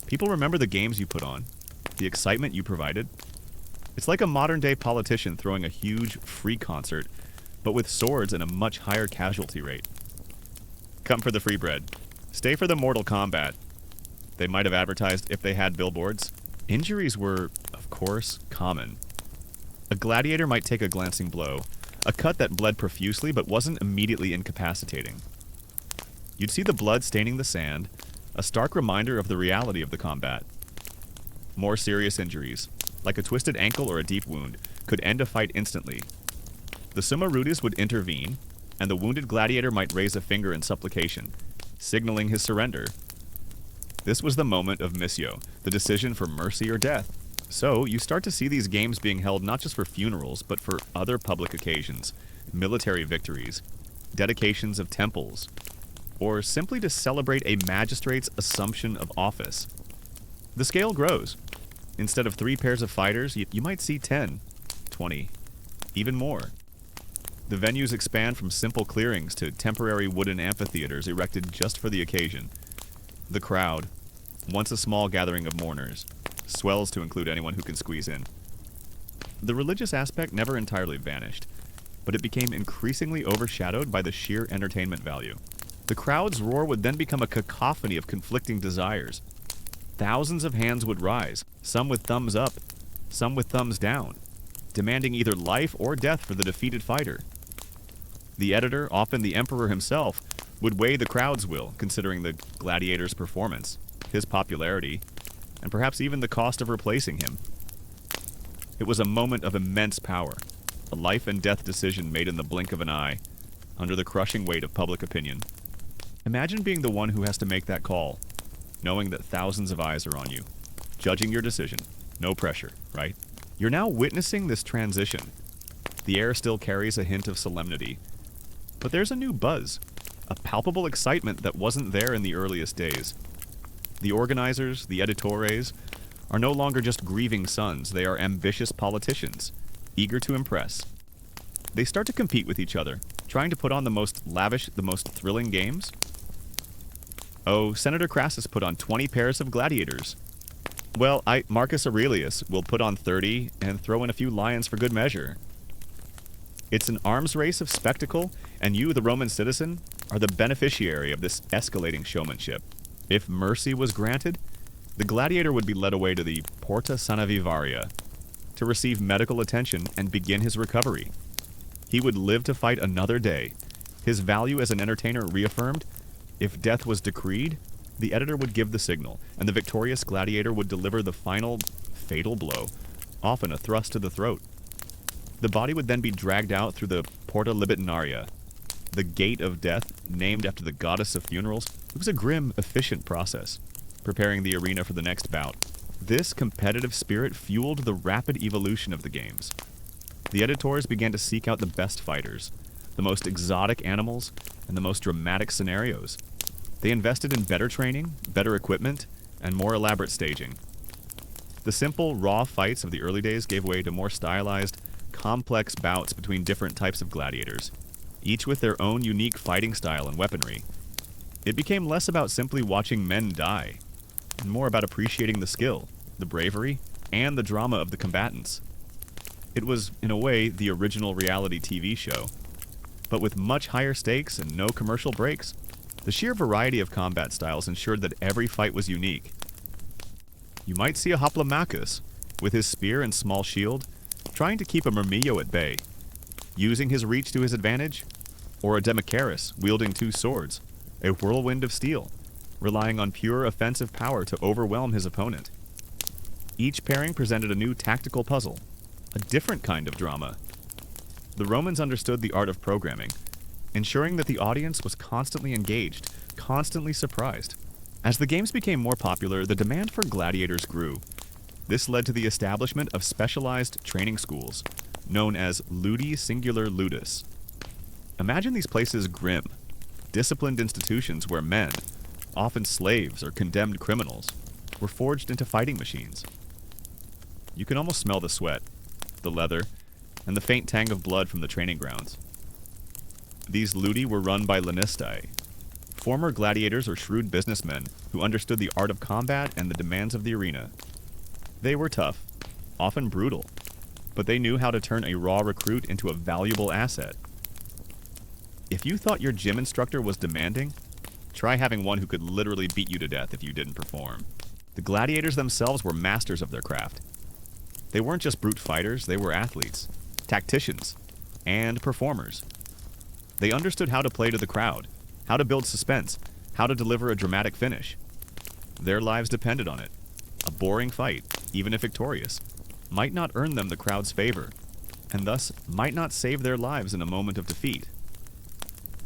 People remember the games you put on, the excitement you provided. It's like a modern-day politician throwing a huge, free concert, but with swords and a much higher casualty rate. Come for the free bread. Stay for the Mortal Kombat. They might have advertised if they had billboards. Injuries were, of course, common. A gladiator might take a glancing blow, a cut that bled profusely but wasn't immediately incapacitating. You'd see the blood staining the sand, a stark reminder of the reality of the combat. More serious injuries, like a twisted ankle or a deep wound, could end a fight instantly. The summa rudis would intervene, and the wounded gladiator might raise a finger in supplication, signaling his surrender. This was the moment of missio, the decision for mercy or death. So, you start to see these games being held not just for funerals, but for other public occasions, military victories, dedications of temples, or simply to celebrate a magistrate's assumption of office. The scale grows. Instead of 3 pairs of fighters, you might see 10, 20, even more. The venues expand from simple clearings to temporary wooden amphitheaters erected just for the occasion. The crowd, once a small gathering of mourners, swells to include anyone who can squeeze in. The religious aspect never entirely vanished, but it became increasingly overshadowed by the sheer entertainment value. The crowd's roar would then become a cacophony of conflicting desires. Thousands of hands would rise, some with thumbs up, some with thumbs down, demanding either life or death for the defeated fighter. The editor, often the emperor himself, would weigh the crowd's will, considering the gladiator's performance, his popularity, and perhaps even the cost of replacing him. It was a moment of immense power, a life and death decision made in the blink of an eye, under the crushing weight of public opinion. Imagine being the one who has to make that call, knowing that thousands of eyes are on you, judging your decision. No pressure, right? You're now witnessing this transition. The air still carries a hint of solemnity, but there's a new buzz, a palpable excitement that wasn't there in the earliest days. The organizers, the editores, are no longer just grieving sons, they are ambitious politicians, eager to impress. They start to compete with each other, trying to put on the most lavish, the most thrilling games. Oh, Senator Crassus put on 20 pairs of gladiators. Well, Marcus Aurelius, will put on 30 and throw in a few lions for good measure. It's an arms race of spectacle, and you, the Roman citizen, are the beneficiary of this escalating showmanship. If mercy was granted, the gladiator would be led away to the Porta Sana Vivaria to receive medical attention and begin his recovery. He would live to fight another day, his value as an entertainer reaffirmed. If death was decreed, the editor would give the signal, and the victorious gladiator would deliver the final, fatal blow, often a thrust to the throat. The body would then be dragged out through the Porta Libidinaria, the gate of death, named after the goddess of funerals. It was a grim, efficient process, preparing the arena for the next bout. This competitive spirit fueled the rapid evolution of the games. The editors began to seek out the best fighters, the most exotic animals, and the most dramatic scenarios. They invested in better training, better equipment, and more elaborate staging. The simple, raw fights of the early days gave way to more stylized, complex bouts between different types of gladiators, each with their own unique fighting style and weaponry. It became less about simply watching men die, and more about appreciating the skill, the bravery, and the drama of the combatants. It was, in a way, the original reality TV show, but with much higher stakes and no commercial breaks. The sheer variety of combat styles ensured that every fight was unique. You might see a Hoplomachus, with his spear and small shield, trying to keep a Murmillo at bay, using his reach to his advantage, or a Democharis wielding two swords, a whirlwind of steel, relying on pure offensive power to overwhelm his opponent. Each pairing presented a new tactical puzzle, a different kind of drama. The Romans understood the art of programming, ensuring that the audience was constantly engaged, constantly surprised. As the games became more popular, the demand for gladiators grew. This led to the establishment of specialized training schools, known as ludi singular ludus. Imagine these places grim, disciplined institutions where men, often slaves or condemned criminals, were forged into fighting machines. You can almost smell the sweat, the leather, and the faint tang of blood from the training grounds. These ludi were run by lanistae, former gladiators or shrewd businessmen who understood the art of combat and the demands of the arena. They were tough, often brutal, but they knew how to turn a raw recruit into a valuable asset. If you thought your gym instructor was demanding, try having one who could literally beat you to death if you didn't perform. The gladiators themselves were masters of their craft. They weren't just brute fighters, they were athletes, tacticians, and performers. They understood how to play to the crowd, how to build suspense, how to deliver a dramatic finish. Their lives depended on it. A boring fight, even if victorious, might not earn them the crowd's favor, and thus might not save their lives in a moment of defeat.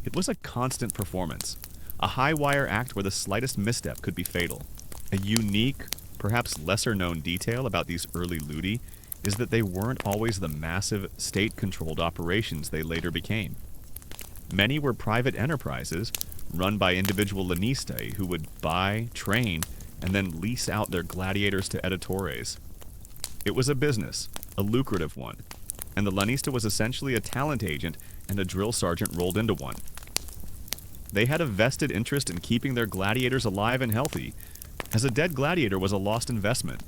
It was a constant performance, a high-wire act where the slightest misstep could be fatal. A unique, perhaps lesser-known detail about these early ludi is that they weren't always the massive, state-controlled operations they later became. Many were private enterprises run by individual lanistae who would buy, train, and then lease out their gladiators to editores. It was a business, a lucrative one, and the lanista was essentially a talent agent and a drill sergeant rolled into one. They had a vested interest in keeping their gladiators alive and healthy, as a dead gladiator was a lost investment.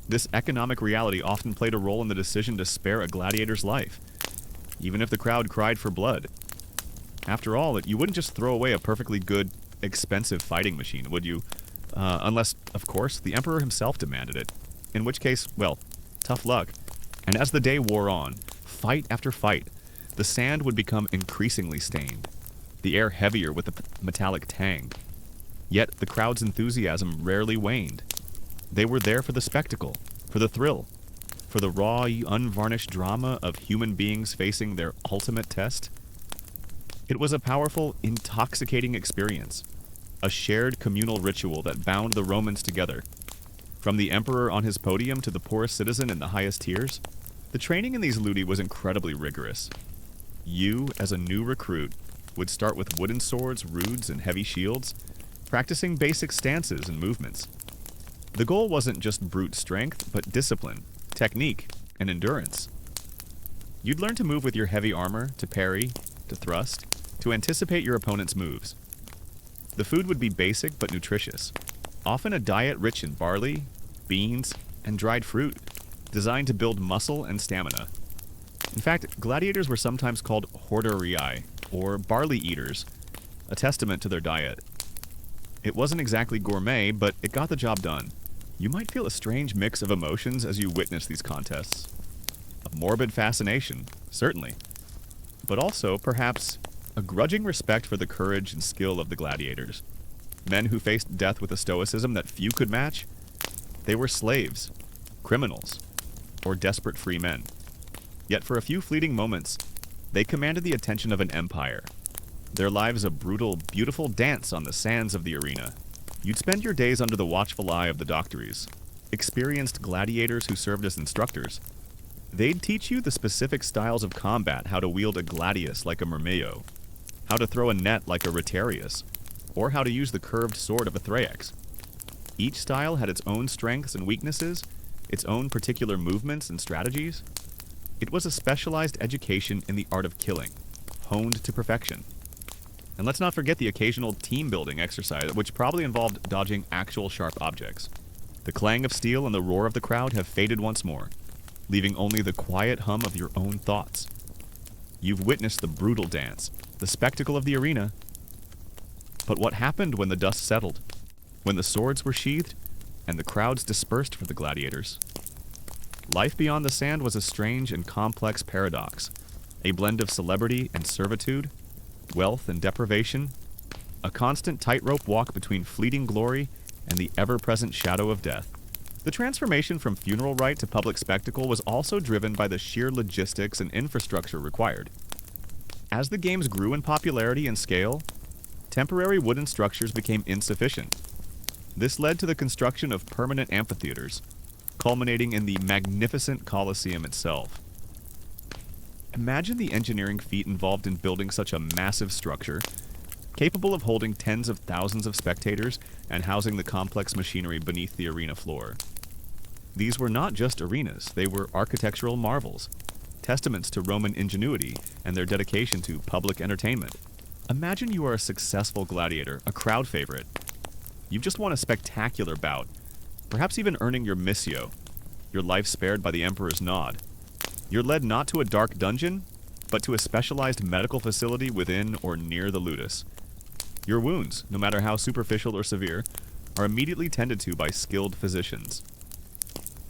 This economic reality often played a role in the decision to spare a gladiator's life, even if the crowd cried for blood. After all, you wouldn't just throw away a perfectly good, expensive fighting machine, would you? Unless, of course, the emperor himself demanded it. In which case, well, tough luck. And as the day wore on, fight after fight, the sand would become increasingly stained, the air heavier with the metallic tang. Yet the crowd's enthusiasm rarely waned. They were there for the spectacle, for the thrill, for the raw, unvarnished drama of human beings facing their ultimate test. It was a powerful, intoxicating experience, a shared communal ritual that bound the Romans together. From the emperor on his podium to the poorest citizen in the highest tiers, the training in these ludi was incredibly rigorous. You, as a new recruit, would start with wooden swords, roods, and heavy shields, practicing basic stances and movements. The goal wasn't just brute strength, but discipline, technique, and endurance. You'd learn to move with your heavy armor, to parry, to thrust, to anticipate your opponent's moves. The food would be basic but nutritious, often a diet rich in barley, beans, and dried fruit, designed to build muscle and stamina. In fact, gladiators were sometimes called horderii, or barley eaters, a testament to their diet. It wasn't exactly gourmet, but it got the job done. You might feel a strange mix of emotions as you witness these contests. A morbid fascination, certainly, but also, perhaps, a grudging respect for the courage and skill of the gladiators. Men who faced death with a stoicism that few could match. They were slaves, criminals, or desperate free men. Yet for a few fleeting moments, they commanded the attention of an empire. Their lives a brutal, beautiful dance on the sands of the arena. You'd spend your days under the watchful eye of the doctores, experienced gladiators who served as instructors. They'd teach you the specific styles of combat, how to wield a gladius like a myrmeo, how to throw a net like a rotarius, or how to use the curved sword of a thraex. Each style had its own strengths and weaknesses, its own particular movements and strategies. It was a specialized education in the art of killing, honed to perfection. And let's not forget the occasional team-building exercise, which probably involved dodging actual sharp objects. The clang of steel and the roar of the crowd have faded once more, leaving only the quiet hum of your own thoughts. You've witnessed the brutal dance, the spectacle of the arena. But what happened when the dust settled? When the swords were sheathed, and the crowds dispersed for the gladiators? Life beyond the sand was a strange and complex paradox, a blend of celebrity and servitude, wealth and deprivation, a constant tightrope walk between fleeting glory and the ever-present shadow of death. The transformation from funeral rite to public spectacle was also driven by the sheer logistics and infrastructure required. As the games grew in popularity and scale, temporary wooden structures became insufficient. This led to the construction of permanent amphitheaters, culminating in the magnificent Colosseum itself. Imagine the engineering feat involved in building such a massive structure, capable of holding tens of thousands of spectators and housing the complex machinery beneath the arena floor. These were not just arenas, they were architectural marvels, testaments to Roman ingenuity and their dedication to public entertainment. Imagine you are a successful gladiator, a crowd favorite. You've just won a spectacular bout, perhaps even earning your missio, your life spared by the Emperor's nod. You're led not to a dark dungeon, but to a specialized medical facility within or near the ludus. Your wounds, no matter how superficial or severe, are immediately tended to by skilled physicians.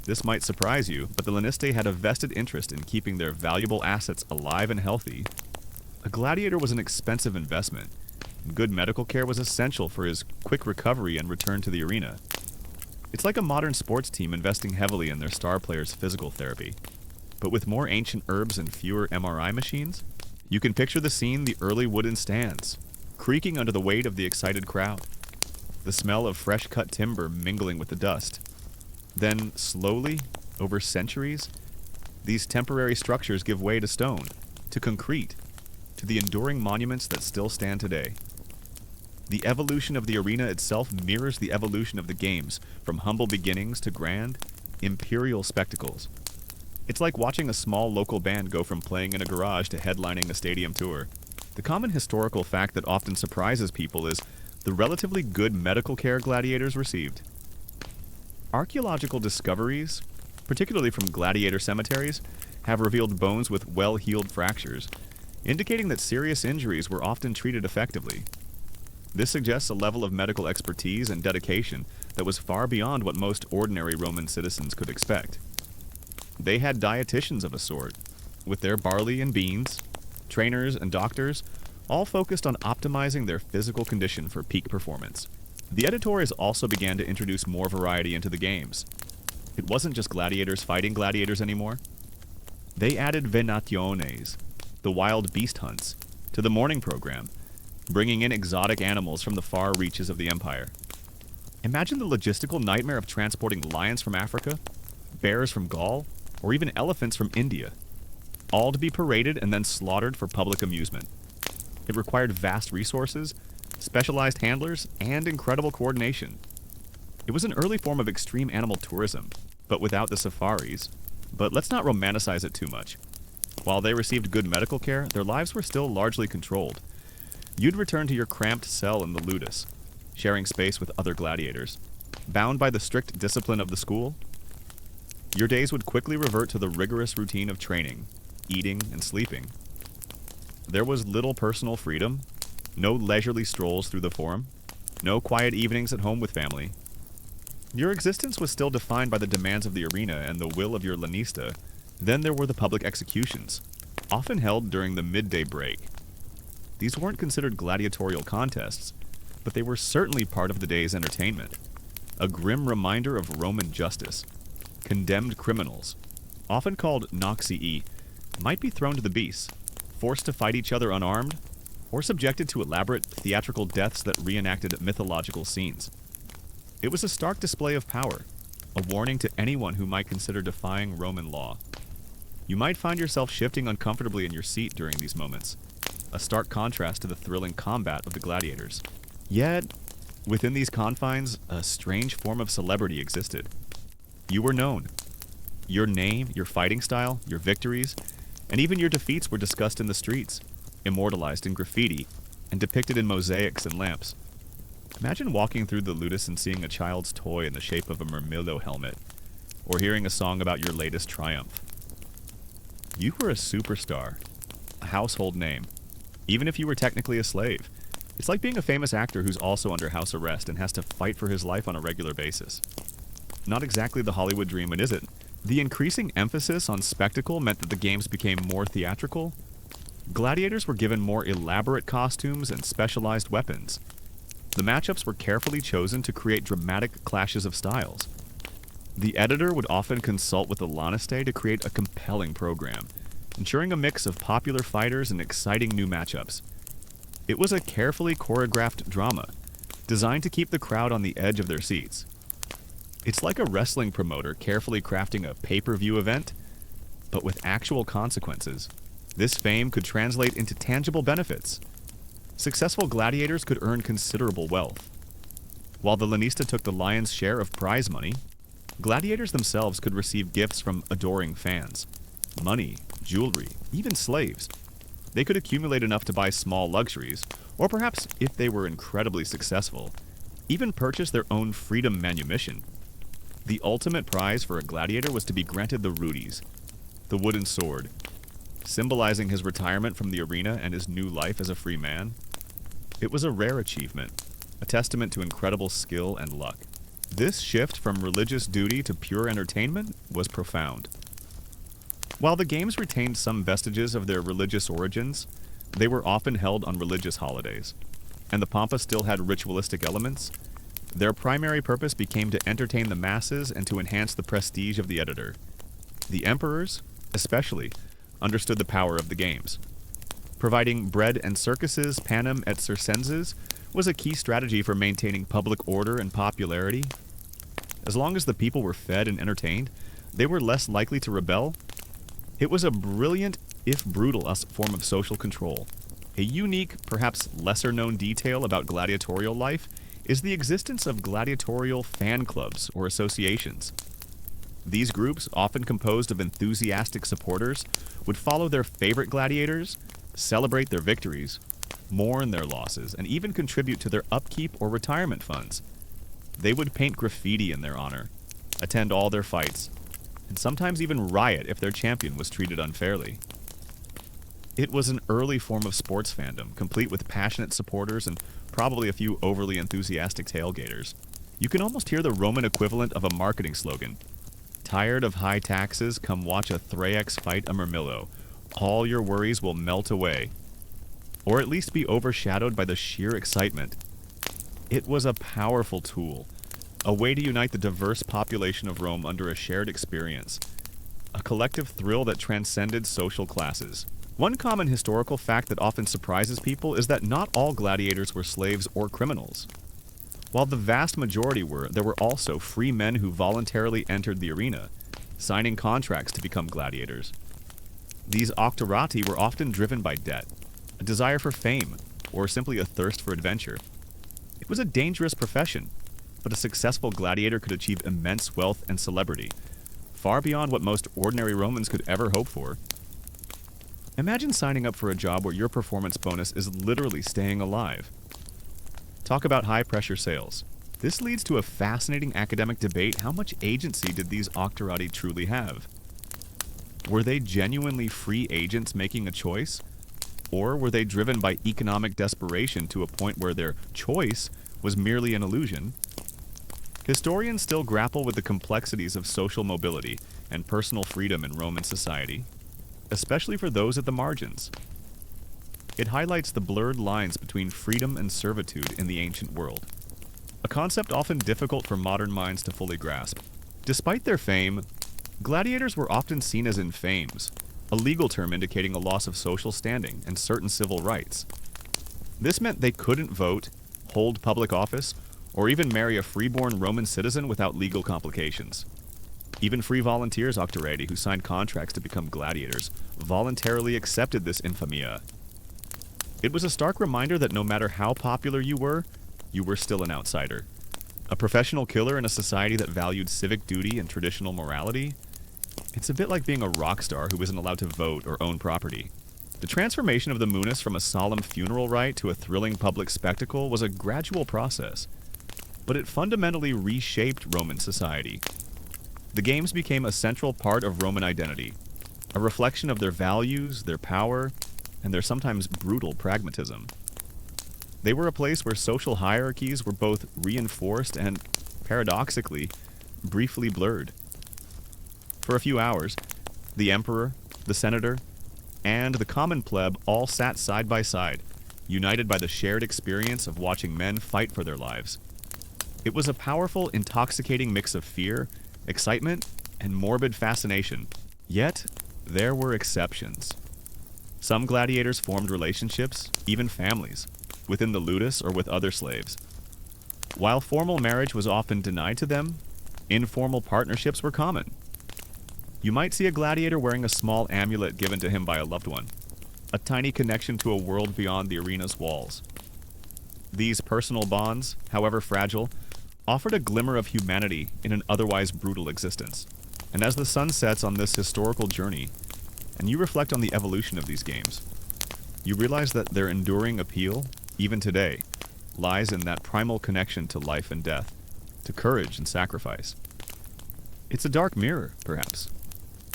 This might surprise you, but the Laniste had a vested interest in keeping their valuable assets alive and healthy. A gladiator was an expensive investment, and good medical care was essential for his quick recovery and return to the arena. It's like a modern sports team investing heavily in their star players' physical therapy. But with more ancient herbs and fewer MRI machines, you can picture the scene: the early wooden stands, creaking under the weight of the excited crowd, the smell of fresh-cut timber mingling with the dust. Then, slowly, over centuries, these temporary structures give way to stone, to concrete, to the enduring monuments that still stand today. The evolution of the arena itself mirrors the evolution of the games, from humble beginnings to grand, imperial spectacles. It's like watching a small local band go from playing in a garage to headlining a stadium tour. The common historical fact that often surprises people is the relatively good medical care gladiators received. Archaeological discoveries, particularly from gladiator cemeteries, have revealed bones with well-healed fractures, indicating that serious injuries were often treated effectively. This suggests a level of medical expertise and dedication that was far beyond what most ordinary Roman citizens could expect. They had dietitians of a sort, with their barley and beans, trainers and doctors, all focused on optimizing their physical condition for peak performance. The editores also began to introduce more variety into the games. It wasn't just gladiators fighting gladiators anymore. They added venationes, the wild beast hunts, to the morning program, bringing in exotic animals from the far reaches of the empire. Imagine the logistical nightmare of transporting lions from Africa, bears from Gaul, or even elephants from India, all to be paraded and then slaughtered for public amusement. It required vast resources, specialized handlers, and incredible coordination. It was an early form of extreme animal tourism, but without the safaris. But let's not romanticize it too much. While they received good medical care, their lives were still largely controlled. You'd return to your cramped cell in the ludus, sharing space with other gladiators. Bound by the strict discipline of the school, your days would quickly revert to the rigorous routine of training, eating, and sleeping. There was little personal freedom, no leisurely strolls through the forum, no quiet evenings at home with family. Your existence was still defined by the demands of the arena and the will of your lanista. Then there were the public executions, often held during the midday break. These weren't considered gladiatorial contests, but they were certainly part of the day's entertainment. A grim reminder of Roman justice. Condemned criminals, often called noxii, might be thrown to the beasts, forced to fight each other unarmed, or subjected to elaborate theatrical deaths that reenacted mythological scenes. It was a stark display of power, a warning to anyone who might consider defying Roman law. You might find yourself shifting uncomfortably in your seat during these moments, a stark contrast to the thrilling combat of the gladiators. Yet, within these confines, a strange form of celebrity existed. You were known. Your name, your fighting style, your victories, and even your defeats were discussed in the streets, immortalized in graffiti, and depicted in mosaics and lamps. Imagine walking through the ludus and seeing a child's toy in the shape of a Murmillo helmet, or hearing a song about your latest triumph. You were a superstar, a household name, even if you were technically a slave. It's like being a famous actor who's also under house arrest and has to fight for his life on a regular basis. Not exactly the Hollywood dream, is it? The increasing emphasis on spectacle meant that the games became more theatrical, Gladiators were given more elaborate costumes and specialized weapons. The matchups were carefully chosen to create dramatic clashes of styles. The editor would often consult with the Laniste to create a compelling program, ensuring a mix of popular fighters and exciting new matchups. It was a carefully choreographed drama, designed to keep the crowd on the edge of their seats. It's like a wrestling promoter carefully crafting a pay-per-view event, but with actual consequences. This fame could translate into tangible benefits. Successful gladiators could earn considerable wealth. While the Lanista took the lion's share of prize money, gladiators themselves could receive gifts from adoring fans. Money, jewelry, even slaves. They could accumulate enough to buy small luxuries, or perhaps, if they were incredibly successful, even purchase their own freedom manumission. The ultimate prize for a gladiator was to be granted the rudies, the wooden sword, symbolizing his retirement from the arena and his new life as a free man. It was a rare achievement, a testament to incredible skill and luck. This shift from religious duty to pure entertainment was profound. While the games retained some vestiges of their religious origins, they were often held on religious holidays, and the Pampa still had ritualistic elements. Their primary purpose became to entertain the masses and to enhance the prestige of the editor. The emperors, especially, understood the power of the games. Providing bread and circuses, panem et circenses, was a key strategy for maintaining public order and popularity. As long as the people were fed and entertained, they were less likely to rebel. It was a brilliant, if brutal, form of social control. A unique, perhaps lesser-known detail about gladiatorial life is the existence of gladiatorial fan clubs or associations. These groups, often composed of enthusiastic supporters, would follow their favorite gladiators, celebrate their victories, mourn their losses, and even contribute to their upkeep or retirement funds. They would paint graffiti in their honor, attend all their fights, and sometimes even riot if their champion was treated unfairly. It was an early form of sports fandom, complete with passionate supporters and probably a few overly enthusiastic tailgaters. You can almost hear the Roman equivalent of a marketing slogan. Tired of high taxes? Come watch a Thraex fight a Murmillo. All your worries will melt away. Or at least be overshadowed by the sheer excitement. It was a powerful tool, a way to unite the diverse population of Rome under a shared experience, a collective thrill that transcended social classes. One common historical fact that often surprises people is that not all gladiators were slaves or criminals. While the vast majority were, there were also free men who voluntarily entered the arena, signing contracts to become gladiators. These octorati were often driven by debt, a desire for fame, or simply a thirst for adventure. It was a dangerous profession, but a successful gladiator could achieve immense wealth and celebrity, far beyond what most ordinary Romans could ever hope for. Imagine signing up for a job where your performance bonus is literally staying alive. Talk about high-pressure sales. This leads to a fascinating academic debate. How much agency did these octorati truly have? Were they genuinely free agents making a choice? Or were they driven by economic desperation to a point where their choice was merely an illusion? Historians still grapple with the complexities of social mobility and personal freedom in Roman society, especially for those at the margins. It highlights the blurred lines between freedom and servitude in the ancient world, a concept often difficult for modern minds to fully grasp. Despite their fame, gladiators were often seen as infames, a legal term indicating a loss of social standing and certain civil rights. This meant they couldn't vote, hold public office, or even marry a freeborn Roman citizen without legal complications. Even free volunteers octorati who signed contracts to become gladiators voluntarily accepted this infamia. It was a stark reminder that no matter how popular you were still an outsider. A professional killer in a society that valued civic duty and traditional morality? It's a bit like being a rock star who isn't allowed to vote or own property. The transformation of the munus from a solemn funeral rite to a thrilling public spectacle was a gradual process, but it fundamentally reshaped Roman society. The games became a central part of Roman identity, a reflection of their values, their power, and their sometimes brutal pragmatism. They were a place where social hierarchies were both reinforced and, paradoxically, briefly blurred. For a few hours, the emperor, the senator, and the common pleb all sat side by side, united by the shared experience of watching men fight for their lives. It was a powerful, intoxicating mix of fear, excitement, and morbid fascination. Yet, there were exceptions. Some gladiators formed relationships, even families, within the ludus or with other slaves. While formal marriage was often denied to them, informal partnerships were common. You might see a gladiator wearing a small amulet given to him by a loved one, a tiny connection to a world beyond the arena's walls. These personal bonds, however fragile, offered a glimmer of humanity in an otherwise brutal existence. And as the sun sets on this historical journey, and you reflect on the evolution of these games, you realize that their enduring appeal, even today, lies in that primal connection to life and death, to courage and sacrifice. It's a dark mirror, perhaps,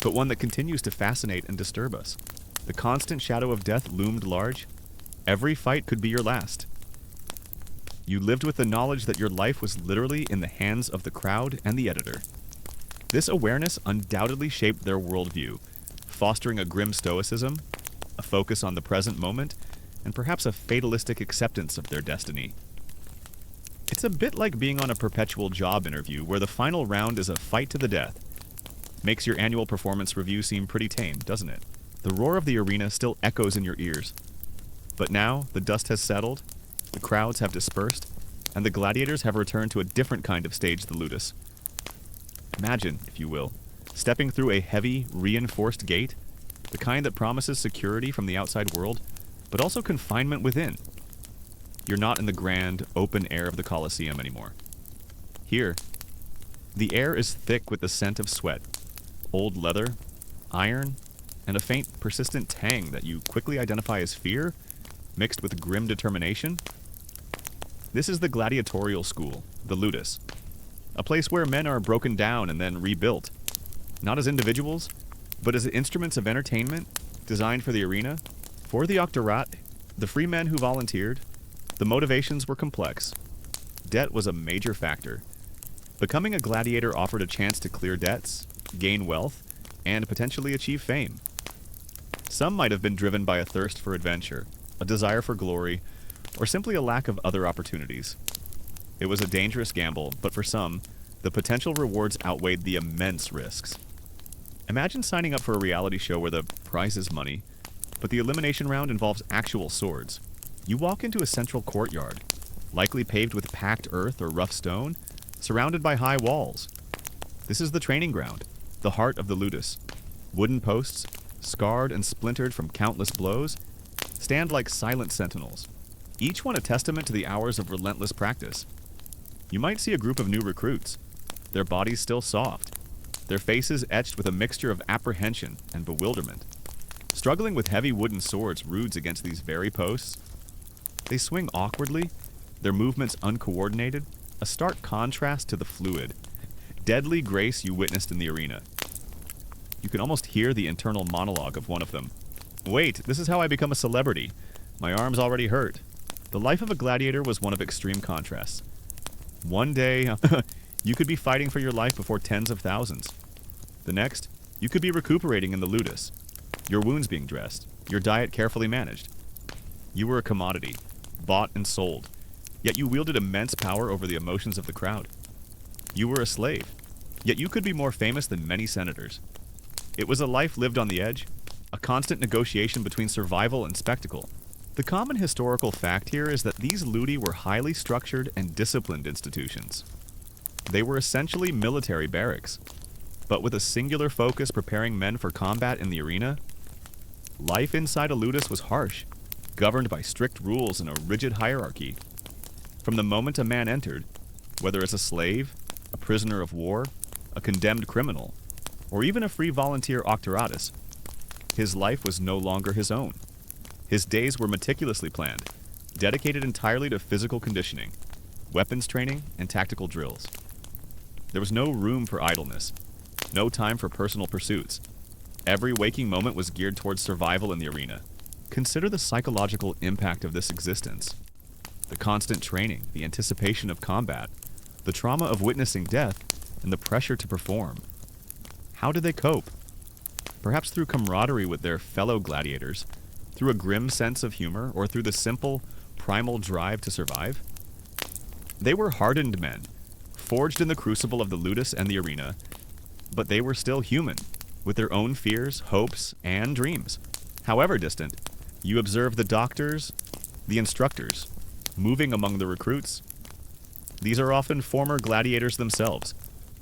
but one that continues to fascinate and disturb us. The constant shadow of death loomed large. Every fight could be your last. You lived with the knowledge that your life was literally in the hands of the crowd and the editor. This awareness undoubtedly shaped their worldview, fostering a grim stoicism, a focus on the present moment, and perhaps a fatalistic acceptance of their destiny. It's a bit like being on a perpetual job interview where the final round is a fight to the death. Makes your annual performance review seem pretty tame, doesn't it? The roar of the arena still echoes in your ears. But now, the dust has settled, the crowds have dispersed, and the gladiators have returned to a different kind of stage, the ludus. Imagine, if you will, stepping through a heavy, reinforced gate, the kind that promises security from the outside world, but also confinement within. You're not in the grand, open air of the Colosseum anymore. Here, the air is thick with the scent of sweat, old leather, iron, and a faint, persistent tang that you quickly identify as fear, mixed with grim determination. This is the gladiatorial school, the ludus, a place where men are broken down and then rebuilt, not as individuals, but as instruments of entertainment designed for the arena. For the octorat, the free men who volunteered, the motivations were complex. Debt was a major factor. Becoming a gladiator offered a chance to clear debts, gain wealth, and potentially achieve fame. Some might have been driven by a thirst for adventure, a desire for glory, or simply a lack of other opportunities. It was a dangerous gamble, but for some, the potential rewards outweighed the immense risks. Imagine signing up for a reality show where the prize is money, but the elimination round involves actual swords. You walk into a central courtyard, likely paved with packed earth or rough stone, surrounded by high walls. This is the training ground, the heart of the ludus. Wooden posts, scarred and splintered from countless blows, stand like silent sentinels, each one a testament to the hours of relentless practice. You might see a group of new recruits, their bodies still soft, their faces etched with a mixture of apprehension and bewilderment. Struggling with heavy wooden swords rudes against these very posts, they swing awkwardly, their movements uncoordinated, a stark contrast to the fluid, deadly grace you witnessed in the arena. You can almost hear the internal monologue of one of them. Wait, this is how I become a celebrity. My arms already hurt. The life of a gladiator was one of extreme contrasts. One day, you could be fighting for your life before tens of thousands. The next, you could be recuperating in the ludus, your wounds being dressed, your diet carefully managed. You were a commodity, bought and sold, yet you wielded immense power over the emotions of the crowd. You were a slave, yet you could be more famous than many senators. It was a life lived on the edge, a constant negotiation between survival and spectacle. The common historical fact here is that these ludi were highly structured and disciplined institutions. They were essentially military barracks, but with a singular focus preparing men for combat in the arena. Life inside a ludus was harsh, governed by strict rules and a rigid hierarchy. From the moment a man entered, whether as a slave, a prisoner of war, a condemned criminal, or even a free volunteer octoratus, his life was no longer his own. His days were meticulously planned, dedicated entirely to physical conditioning, weapons training, and tactical drills. There was no room for idleness, no time for personal pursuits. Every waking moment was geared towards survival in the arena. Consider the psychological impact of this existence. The constant training, the anticipation of combat, the trauma of witnessing death, and the pressure to perform. How did they cope? perhaps through camaraderie with their fellow gladiators, through a grim sense of humor, or through the simple, primal drive to survive. They were hardened men, forged in the crucible of the ludus and the arena, but they were still human, with their own fears, hopes, and dreams. However distant, you observe the doctors, the instructors, moving among the recruits. These are often former gladiators themselves,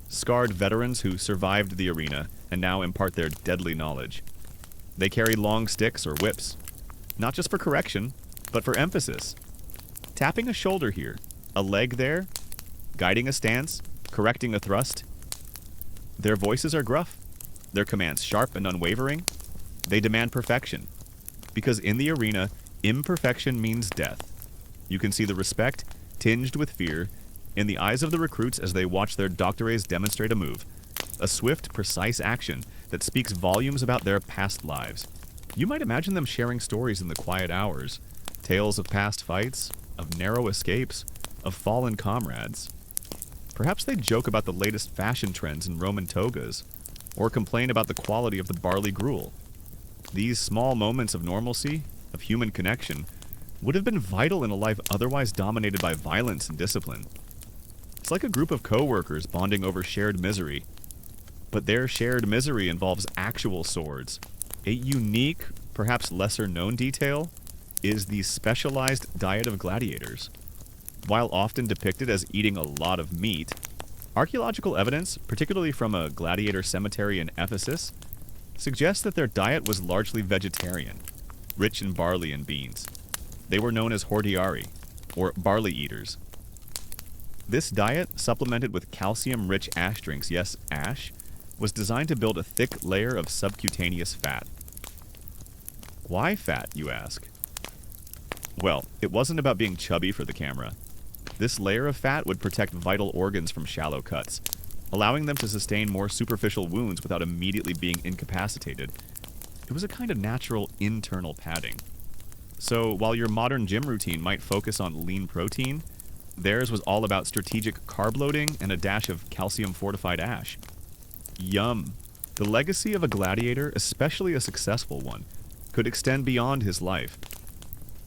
scarred veterans who survived the arena and now impart their deadly knowledge. They carry long sticks or whips, not just for correction, but for emphasis. Tapping a shoulder here, a leg there, guiding a stance, correcting a thrust. Their voices are gruff, their commands sharp and unwavering. They demand perfection, because in the arena, imperfection means death. You can see the respect, tinged with fear, in the eyes of the recruits as they watch their doctores demonstrate a move, a swift, precise action that speaks volumes about their past lives. You might imagine them sharing stories in the quiet hours, tales of past fights, of narrow escapes, of fallen comrades. Perhaps they joke about the latest fashion trends in Roman togas, or complain about the quality of the barley gruel. These small moments of normalcy, of human connection, would have been vital in a life otherwise dominated by violence and discipline. It's like a group of co-workers bonding over shared misery. But their shared misery involves actual swords. A unique, perhaps lesser-known detail is the specialized diet of gladiators. While often depicted as eating a lot of meat, archaeological evidence, particularly from a gladiator cemetery in Ephesus, suggests that their diet was largely vegetarian, rich in barley and beans. They were known as hordeari, or barley eaters. This diet, supplemented with calcium-rich ash drinks, yes, ash, was designed to build a thick layer of subcutaneous fat. Why fat, you ask? Well, it wasn't about being chubby for the camera. This layer of fat would protect vital organs from shallow cuts, allowing them to sustain more superficial wounds without immediately being incapacitated. It was a kind of natural internal padding. So while your modern gym routine might focus on lean protein, theirs was all about strategic carb loading and a dash of calcium-fortified ash. Yum! The legacy of a gladiator, especially a successful one, could extend beyond his life.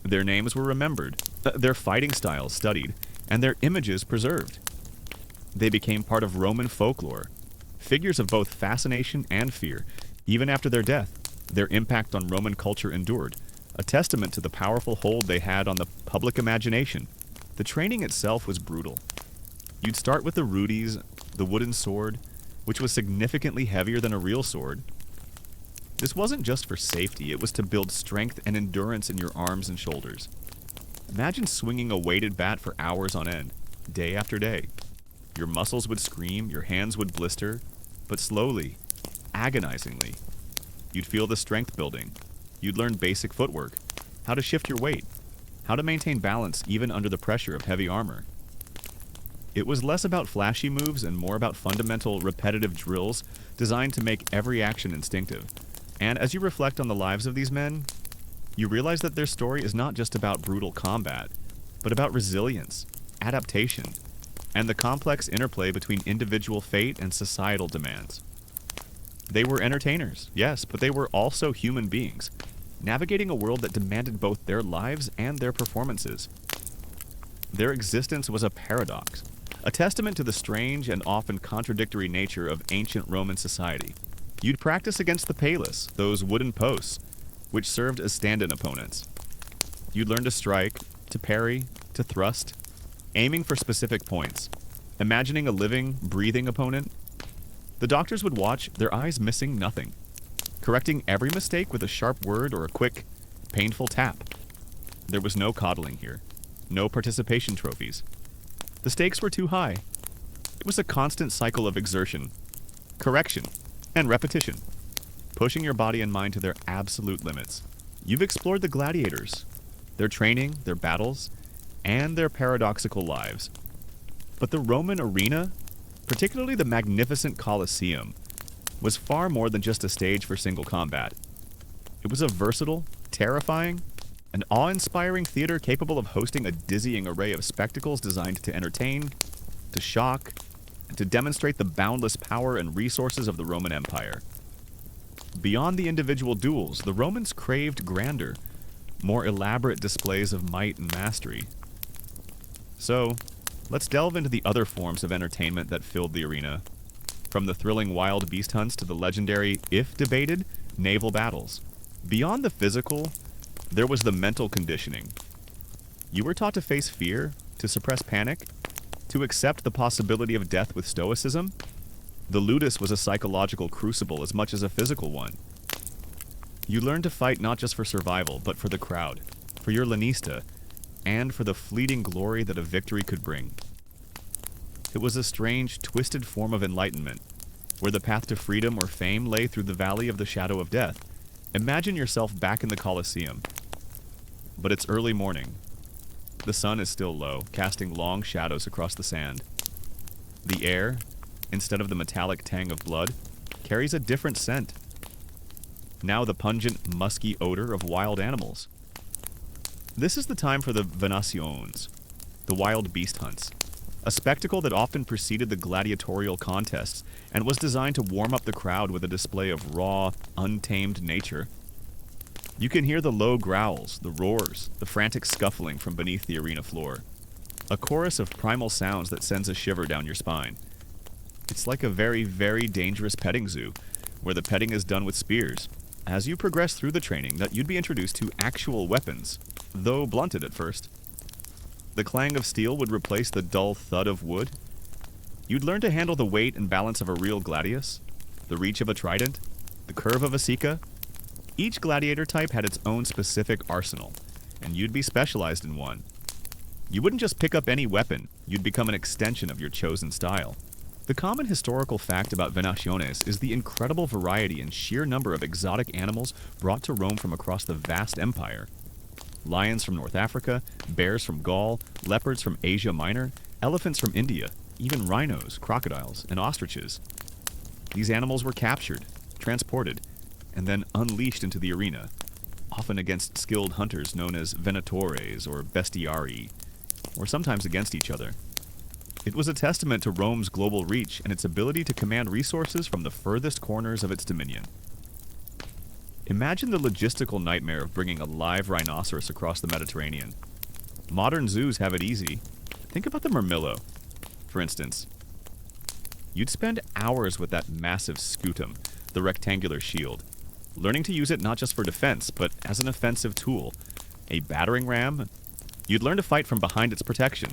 Their names were remembered, their fighting styles studied, and their images preserved. They became part of Roman folklore, figures of both fascination and fear. Even after their death, their impact on Roman culture endured, a testament to the powerful hold they had on the public imagination. The training itself was brutal. You'd start with the rudis, the wooden sword, which was significantly heavier than a real sword. This wasn't just for safety, it was to build strength and endurance in your arms and shoulders. Imagine swinging a weighted bat for hours on end, day after day. Your muscles would scream, your hands would blister, but slowly, agonizingly, you'd feel the strength building. You'd learn basic footwork, how to shift your weight, how to maintain balance even under the pressure of heavy armor. It was less about flashy moves and more about fundamental, repetitive drills designed to make every action instinctive. And as you reflect on the lives of these men, you realize that their story is not just about brutal combat, but about resilience, adaptation, and the complex interplay between individual fate and societal demands. They were entertainers, yes, but they were also human beings, navigating a world that demanded both their lives and their performances. Their existence was a paradox, a testament to the strange and often contradictory nature of ancient Roman society. You'd practice against the palace, those wooden posts, which served as stand-in opponents. You'd learn to strike, to parry, to thrust, aiming for specific points, imagining a living, breathing opponent. The doctors would watch, their eyes missing nothing, correcting every mistake with a sharp word or a quick, painful tap. There was no coddling here, no participation trophies. The stakes were too high. It was a constant cycle of exertion, correction, and repetition, pushing your body and mind to their absolute limits. You've explored the gladiators, their training, their battles, and their paradoxical lives. But the Roman arena, particularly the magnificent Colosseum, was far more than just a stage for single combat. It was a versatile, terrifying, and awe-inspiring theater capable of hosting a dizzying array of spectacles designed to entertain, to shock, and to demonstrate the boundless power and resources of the Roman Empire. Beyond the individual duels, the Romans craved grander, more elaborate displays of might and mastery. So, let's delve into the other forms of entertainment that filled the arena. From the thrilling wild beast hunts to the legendary, if debated, naval battles. Beyond the physical, there was the mental conditioning. You were taught to face fear, to suppress panic, to accept the possibility of death with stoicism. The ludus was a psychological crucible as much as a physical one. You learned to fight not just for survival, but for the crowd, for your lanista, and for the fleeting glory that a victory could bring. It was a strange, twisted form of enlightenment, where the path to freedom or fame lay through the valley of the shadow of death. Imagine yourself back in the Colosseum. But it's early morning. The sun is still low, casting long shadows across the sand. The air, instead of the metallic tang of blood, carries a different scent. Now the pungent, musky odor of wild animals. This is the time for the venations, the wild beast hunts, a spectacle that often preceded the gladiatorial contests and was designed to warm up the crowd with a display of raw, untamed nature. You can hear the low growls, the roars, the frantic scuffling from beneath the arena floor. A chorus of primal sounds that sends a shiver down your spine. It's like a very, very dangerous petting zoo, where the petting is done with spears. As you progress through the training, that you'd be introduced to actual weapons, though blunted at first. The clang of steel would replace the dull thud of wood. You'd learn to handle the weight and balance of a real gladius, the reach of a trident, the curve of a sika. Each gladiator type had its own specific arsenal, and you'd be specialized in one. You wouldn't just pick up any weapon, you'd become an extension of your chosen style. The common historical fact about venaciones is the incredible variety and sheer number of exotic animals brought to Rome from across the vast empire. Lions from North Africa, bears from Gaul, leopards from Asia Minor, elephants from India, even rhinos, crocodiles, and ostriches. These animals were captured, transported, and then unleashed into the arena, often against skilled hunters known as venatores or bestiarii, or sometimes against each other. It was a testament to Rome's global reach and its ability to command resources from the furthest corners of its dominion. Imagine the logistical nightmare of bringing a live rhinoceros across the Mediterranean. Modern zoos have it easy. Think about the murmillo, for instance. You'd spend hours with that massive scutum, the rectangular shield, learning to use it not just for defense, but as an offensive tool. A battering ram. You'd learn to fight from behind its protection,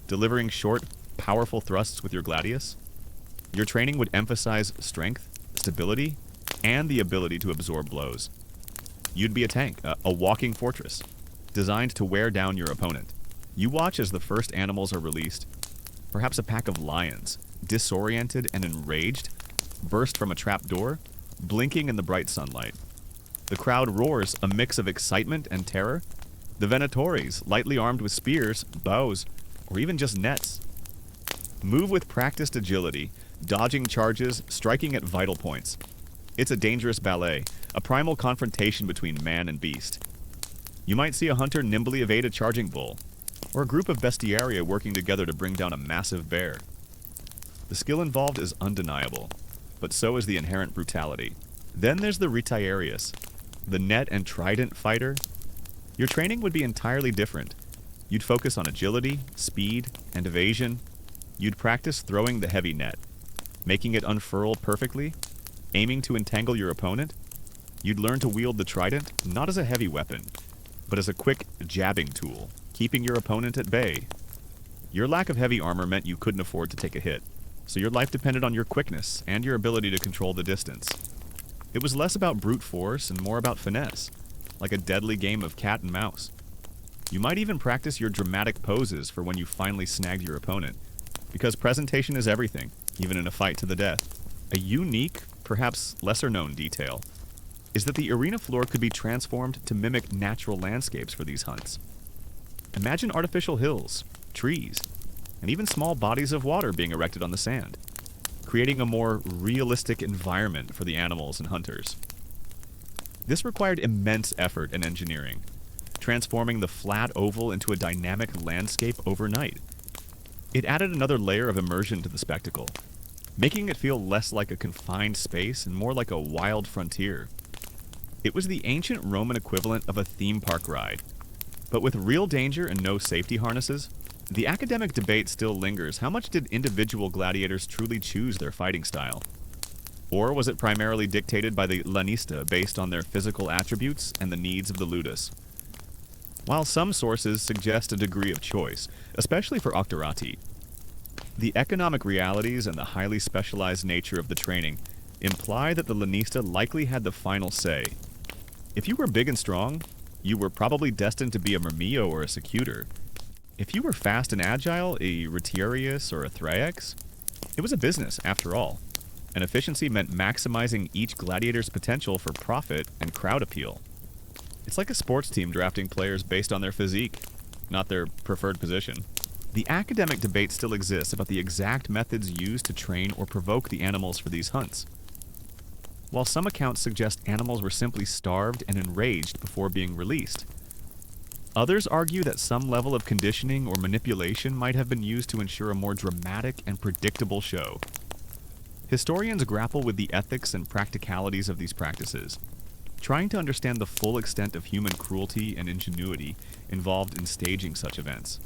delivering short, powerful thrusts with your gladius. Your training would emphasize strength, stability, and the ability to absorb blows. You'd be a tank, a walking fortress, designed to wear down your opponent. You watch as the first animals are released. Perhaps a pack of lions, disoriented and enraged, burst from a trap door, blinking in the bright sunlight. The crowd roars, a mix of excitement and terror. The venatores, lightly armed with spears, bows, or even just nets, move with practiced agility, dodging charges, striking at vital points. It's a dangerous ballet, a primal confrontation between man and beast. You might see a hunter nimbly evade a charging bull, or a group of bestiaria working together to bring down a massive bear. The skill involved is undeniable, but so is the inherent brutality. Then there's the retiarius, the net and trident fighter. Your training would be entirely different. You'd focus on agility, speed, and evasion. You'd practice throwing the heavy net, making it unfurl perfectly, aiming to entangle your opponent. You'd learn to wield the trident not as a heavy weapon, but as a quick jabbing tool, keeping your opponent at bay. Your lack of heavy armor meant you couldn't afford to take a hit, so your life depended on your quickness and your ability to control the distance. It was less about brute force and more about finesse, like a deadly game of cat and mouse. You might even practice your dramatic poses for when you finally snagged your opponent, because presentation is everything, even in a fight to the death. A unique, perhaps lesser-known detail is that the arena floor could be transformed to mimic natural landscapes for these hunts. Imagine artificial hills, trees, and even small bodies of water being erected on the sand, creating a more realistic environment for the animals and hunters. This required immense effort and engineering, transforming the flat oval into a dynamic landscape overnight. It added another layer of immersion to the spectacle. making it feel less like a confined space and more like a wild frontier. It was the ancient Roman equivalent of a theme park ride. But with real danger and no safety harnesses, the academic debate still lingers. How much did individual gladiators truly choose their fighting style? Or was it primarily dictated by the lanista based on their physical attributes and the needs of the ludus? While some sources suggest a degree of choice, especially for octorati, the economic realities and the highly specialized nature of the training imply that the lanista likely had the final say. If you were big and strong, you were probably destined to be a myrmio or a secutor. If you were fast and agile, a retiarius or a thraex, it was a business after all, and efficiency meant maximizing each gladiator's potential for profit and crowd appeal. It's like a sports team drafting players based on their physique, not their preferred position. The academic debate still exists about the exact methods used to train or provoke the animals for these hunts. While some accounts suggest animals were simply starved and enraged before being released, others argue that some level of conditioning or manipulation might have been used to ensure a more dramatic and predictable show. Historians grapple with the ethics and practicalities of these practices, trying to understand the full extent of human cruelty and ingenuity involved in staging such events.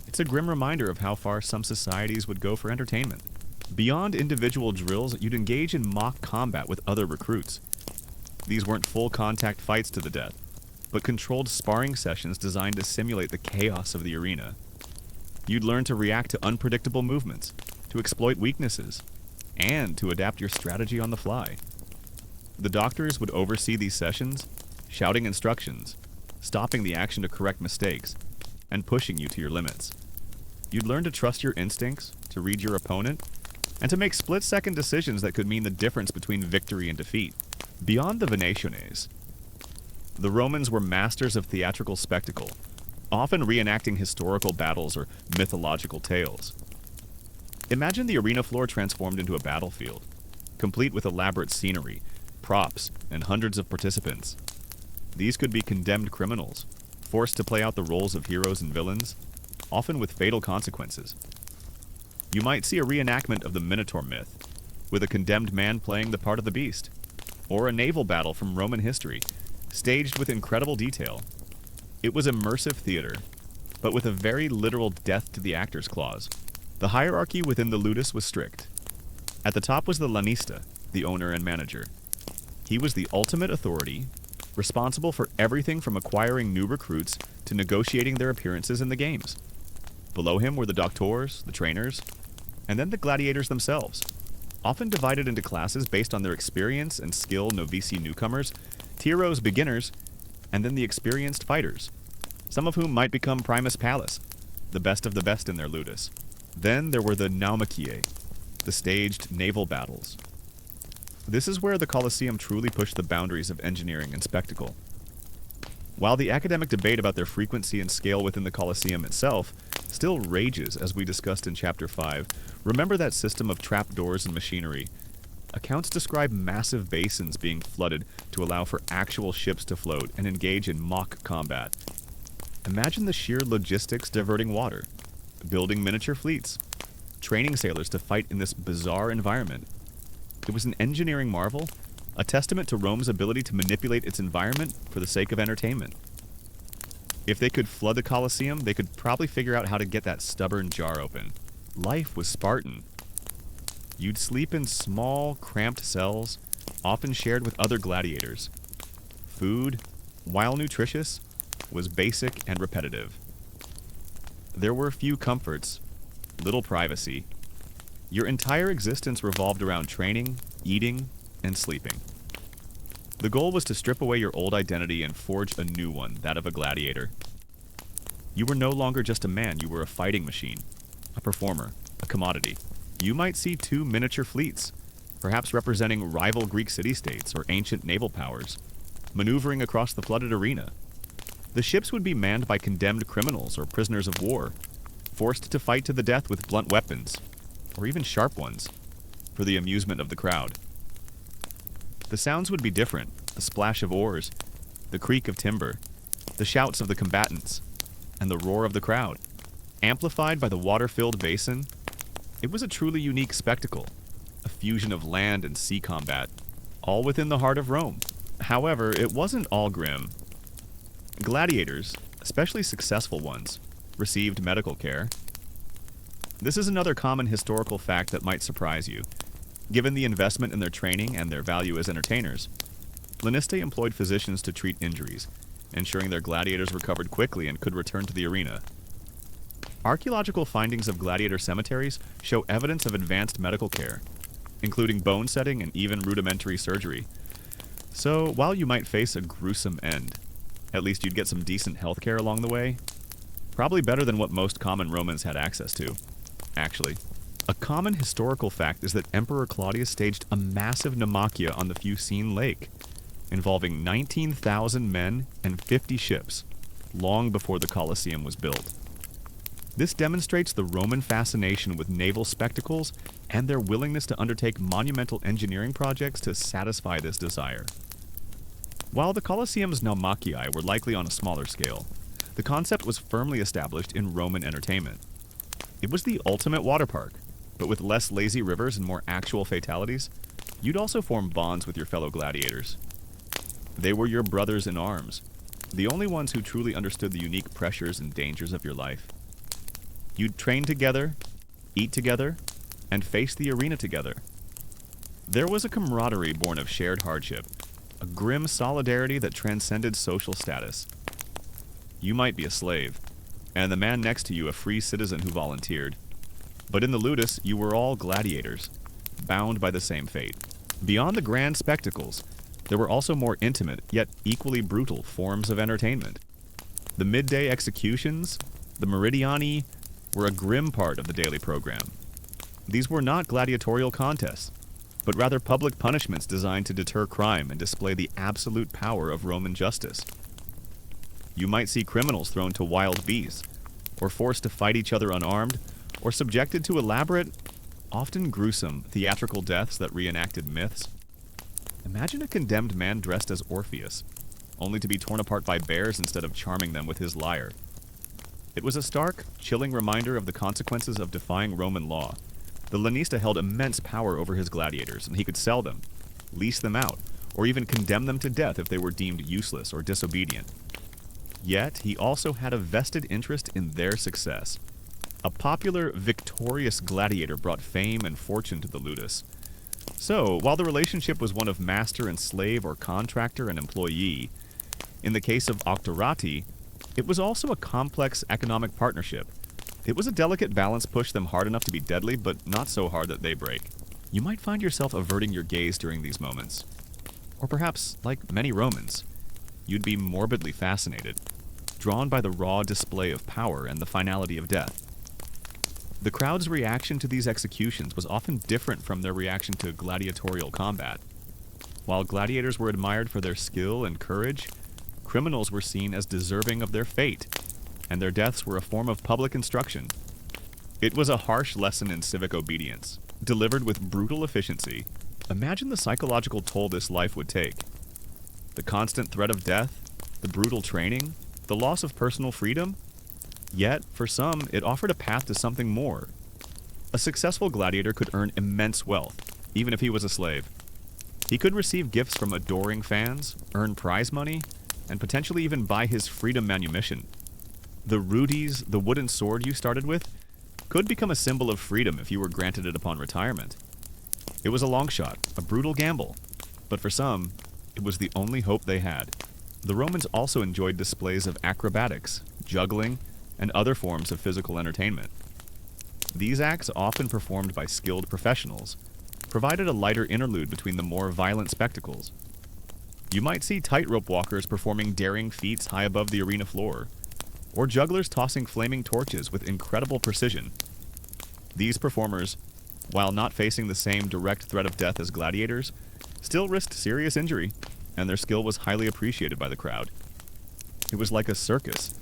It's a grim reminder of how far some societies would go for entertainment. Beyond individual drills, you'd engage in mock combat with other recruits. These weren't full-contact fights to the death, but controlled sparring sessions designed to simulate the chaos of the arena. You'd learn to react to unpredictable movements, to exploit weaknesses, and to adapt your strategy on the fly. The doctors would oversee these sessions, shouting instructions, stopping the action to correct mistakes, and pushing you to your limits. You'd learn to trust your instincts, to read your opponent, and to make split-second decisions that could mean the difference between victory and defeat. Beyond the Venationes, the Romans were masters of theatrical spectacle, often reenacting historical battles or mythological tales. Imagine the arena floor transformed into a battlefield, complete with elaborate scenery, props, and hundreds of participants. These could be condemned criminals, forced to play out the roles of heroes and villains, often with fatal consequences. You might see a reenactment of the Minotaur myth, with a condemned man playing the part of the beast, or a naval battle from Roman history, staged with incredible detail. It was immersive theater, but with a very literal death to the actors clause. The hierarchy within the ludus was strict. At the top was the lanista, the owner and manager. He was the ultimate authority, responsible for everything from acquiring new recruits to negotiating their appearances in the games. Below him were the doctors, the trainers, and then the gladiators themselves, often divided into classes based on their experience and skill: novici newcomers, tiros beginners, and then the experienced fighters, some of whom might become primus palus, the best of the best in their ludus. Then there were the naumachiae, the staged naval battles. This is where the Colosseum truly pushed the boundaries of engineering and spectacle. While the academic debate about their frequency and scale within the Colosseum itself still rages, as we discussed in Chapter 5, remember that system of trapdoors and machinery. Accounts describe massive basins being flooded to allow for actual ships to float and engage in mock combat. Imagine the sheer logistics diverting water, building miniature fleets, training sailors to fight in this bizarre environment. It was an engineering marvel, a testament to Rome's ability to manipulate its environment for the sake of entertainment. If they could flood the Colosseum, they could probably figure out how to get that stubborn jar open. Life was Spartan. You'd sleep in small, cramped cells, often shared with other gladiators. Food, while nutritious, was basic and repetitive. There were few comforts, little privacy. Your entire existence revolved around training, eating, and sleeping. The goal was to strip away your old identity and forge a new one, that of a gladiator. You were no longer just a man, you were a fighting machine, a performer, a commodity. You might see 2 miniature fleets, perhaps representing rival Greek city-states or ancient naval powers, maneuvering across the flooded arena. The ships would be manned by condemned criminals or prisoners of war, forced to fight to the death with blunt weapons, or even sharp ones, for the amusement of the crowd. The sounds would be different: the splash of oars, the creak of timber, the shouts of the combatants, and the roar of the crowd. Amplified by the water-filled basin, it was a truly unique spectacle, a fusion of land and sea combat, all within the heart of Rome. However, it wasn't all grim. Gladiators, especially successful ones, received medical care. This is another common historical fact that might surprise you. Given the investment in their training and their value as entertainers, Laniste employed physicians to treat injuries, ensuring their gladiators recovered quickly and could return to the arena. Archaeological findings of gladiator cemeteries show evidence of advanced medical care, including bone setting and even rudimentary surgery. So, while you might face a gruesome end, at least you'd get some decent healthcare along the way. Probably better than what most common Romans had access to, actually. A common historical fact is that Emperor Claudius staged a massive naumachia on the Fucine Lake, involving 19,000 men and 50 ships, long before the Colosseum was built. This demonstrates the Roman fascination with naval spectacles and their willingness to undertake monumental engineering projects to satisfy this desire. While the Colosseum's naumachii were likely on a smaller scale, the concept was firmly established in Roman entertainment. It was the ultimate water park, but with less lazy rivers and more actual fatalities, you'd also form bonds with your fellow gladiators. They were your brothers in arms, the only ones who truly understood the unique pressures and dangers of your life. You'd train together, eat together, and face the arena together. There was a camaraderie born of shared hardship, a grim solidarity that transcended social status. You might be a slave, and the man next to you a free citizen who volunteered. But in the ludus, you were all gladiators, bound by the same fate. Beyond the grand spectacles, there were also more intimate, yet equally brutal, forms of entertainment. The midday executions, the meridiani, were a grim part of the daily program. These were not gladiatorial contests, but rather public punishments designed to deter crime and display the absolute power of Roman justice. You might see criminals thrown to wild beasts, or forced to fight each other unarmed, or subjected to elaborate, often gruesome, theatrical deaths that reenacted myths. Imagine a condemned man dressed as Orpheus, only to be torn apart by bears instead of charming them with his lyre. It was a stark, chilling reminder of the consequences of defying Roman law. The lanista held immense power over his gladiators, and he could sell them, lease them out, or even condemn them to death if they were deemed useless or disobedient. Yet, he also had a vested interest in their success. A popular, victorious gladiator brought fame and fortune to the ludus. So, while the relationship was one of master and slave or contractor and employee, in the case of Octorati, it was also a complex economic partnership. It was a delicate balance, push them hard enough to be deadly, but not so hard that they break. You might find yourself averting your gaze during these moments. Or perhaps, like many Romans, you'd be morbidly fascinated, drawn by the raw display of power and the finality of death. The crowd's reaction to these executions was often different from their reaction to gladiatorial combat. While gladiators were admired for their skill and courage, criminals were seen as deserving of their fate, and their deaths were a form of public instruction. It was a harsh lesson in civic obedience, delivered with brutal efficiency. Imagine the psychological toll this life would take. The constant threat of death, the brutal training, the loss of personal freedom. Yet, for some, it offered a path to something more. A successful gladiator could earn immense wealth, even if he was a slave. He could receive gifts from adoring fans, earn prize money, and potentially even buy his freedom manumission. The rudis, the wooden sword you started with, could become a symbol of freedom if you were granted it upon retirement. It was a long shot, a brutal gamble, but for some, it was the only hope they had. The Romans also enjoyed displays of acrobatics, juggling, and other forms of physical entertainment. These acts, often performed by skilled professionals, provided a lighter interlude between the more violent spectacles. You might see tightrope walkers performing daring feats high above the arena floor, or jugglers tossing flaming torches with incredible precision. These performers, while not facing the same direct threat of death as gladiators, still risked serious injury, and their skill was highly appreciated by the crowd. It was like a circus,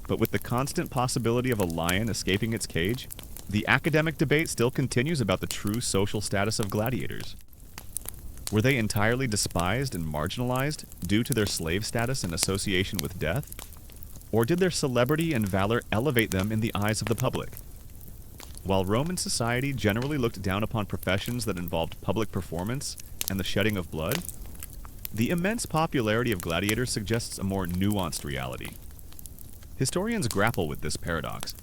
but with the constant possibility of a lion escaping its cage. The academic debate still continues about the true social status of gladiators. Were they entirely despised and marginalized due to their slave status and association with death? Or did their celebrity and valor elevate them in the eyes of the public? While Roman society generally looked down upon professions that involved public performance and the shedding of blood, the immense popularity of gladiators suggests a more nuanced reality. Historians grapple with this paradox,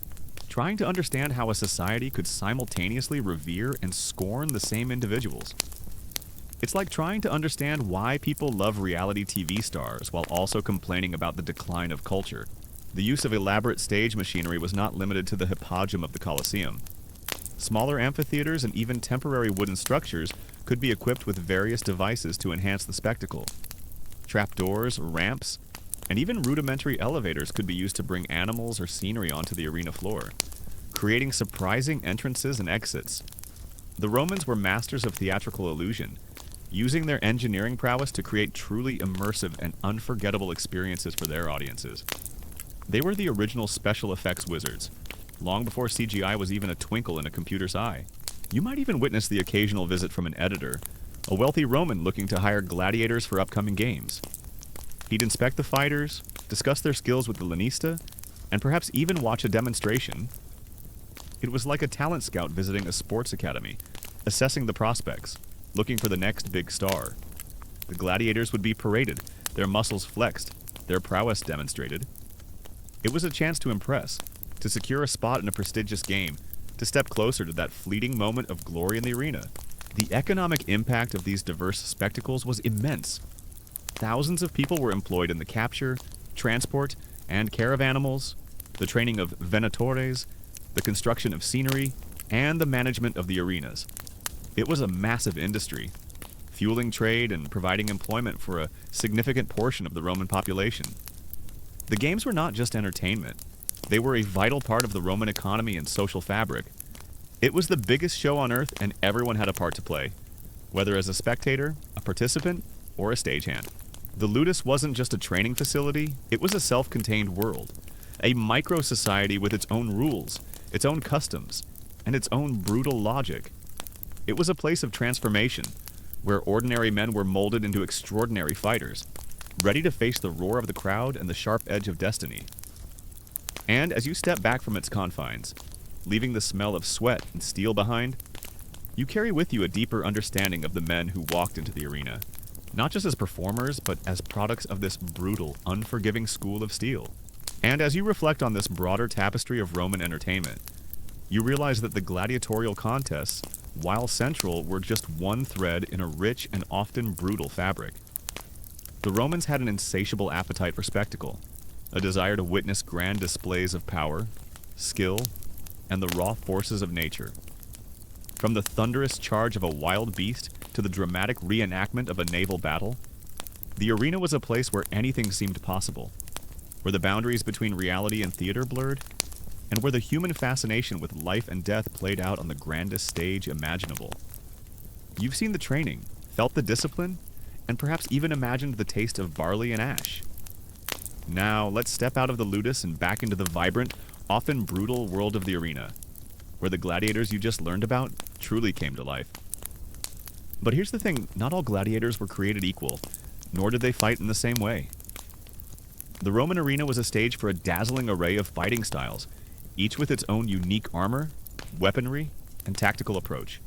trying to understand how a society could simultaneously revere and scorn the same individuals. It's like trying to understand why people love reality TV stars while also complaining about the decline of culture. The use of elaborate stage machinery was not limited to the hippodrome of the Colosseum. Smaller amphitheaters and even temporary wooden structures could be equipped with various devices to enhance the spectacle. Trapdoors, ramps, and even rudimentary elevators could be used to bring animals or scenery onto the arena floor, creating surprising entrances and exits. The Romans were masters of theatrical illusion, using their engineering prowess to create truly immersive and unforgettable experiences for their audiences. They were the original special effects wizards, long before CGI was even a twinkle in a computer's eye. You might even witness the occasional visit from an editor, a wealthy Roman looking to hire gladiators for upcoming games. He'd inspect the fighters, discuss their skills with the lanista, and perhaps even watch a demonstration. It was like a talent scout visiting a sports academy, assessing the prospects, looking for the next big star. The gladiators would be paraded, their muscles flexed, their prowess demonstrated. It was a chance to impress, to secure a spot in a prestigious game, to step closer to that fleeting moment of glory in the arena. The economic impact of these diverse spectacles was immense. Thousands of people were employed in the capture, transport, and care of animals, the training of venatores, the construction of scenery, and the management of the arenas. It was a massive industry, fueling trade and providing employment for a significant portion of the Roman population. The games were not just entertainment. They were a vital part of the Roman economy and social fabric. It was the biggest show on earth, and everyone had a part to play, whether as a spectator, a participant, or a stagehand. The ludus wasn't just a training facility, it was a self-contained world, a micro-society with its own rules, its own customs, and its own brutal logic. It was a place of transformation, where ordinary men were molded into extraordinary fighters, ready to face the roar of the crowd and the sharp edge of destiny. And as you step back from its confines, leaving the smell of sweat and steel behind, you carry with you a deeper understanding of the men who walked into the arena, not just as performers, but as products of this brutal, unforgiving school of steel. And as you reflect on this broader tapestry of Roman entertainment, you realize that the gladiatorial contests, while central, were just one thread in a rich and often brutal fabric. The Romans had an insatiable appetite for spectacle, a desire to witness grand displays of power, skill, and the raw forces of nature. From the thunderous charge of a wild beast to the dramatic reenactment of a naval battle, the arena was a place where anything seemed possible, where the boundaries between reality and theater blurred, and where the human fascination with life and death played out on the grandest stage imaginable. You've seen the training, felt the discipline, and perhaps even imagined the taste of barley and ash. Now, let's step out of the ludus and back into the vibrant, often brutal world of the arena, where the gladiators you just learned about truly came to life. But here's the thing, not all gladiators were created equal, nor did they fight in the same way. The Roman arena was a stage for a dazzling array of fighting styles, each with its own unique armor, weaponry, and tactical approach.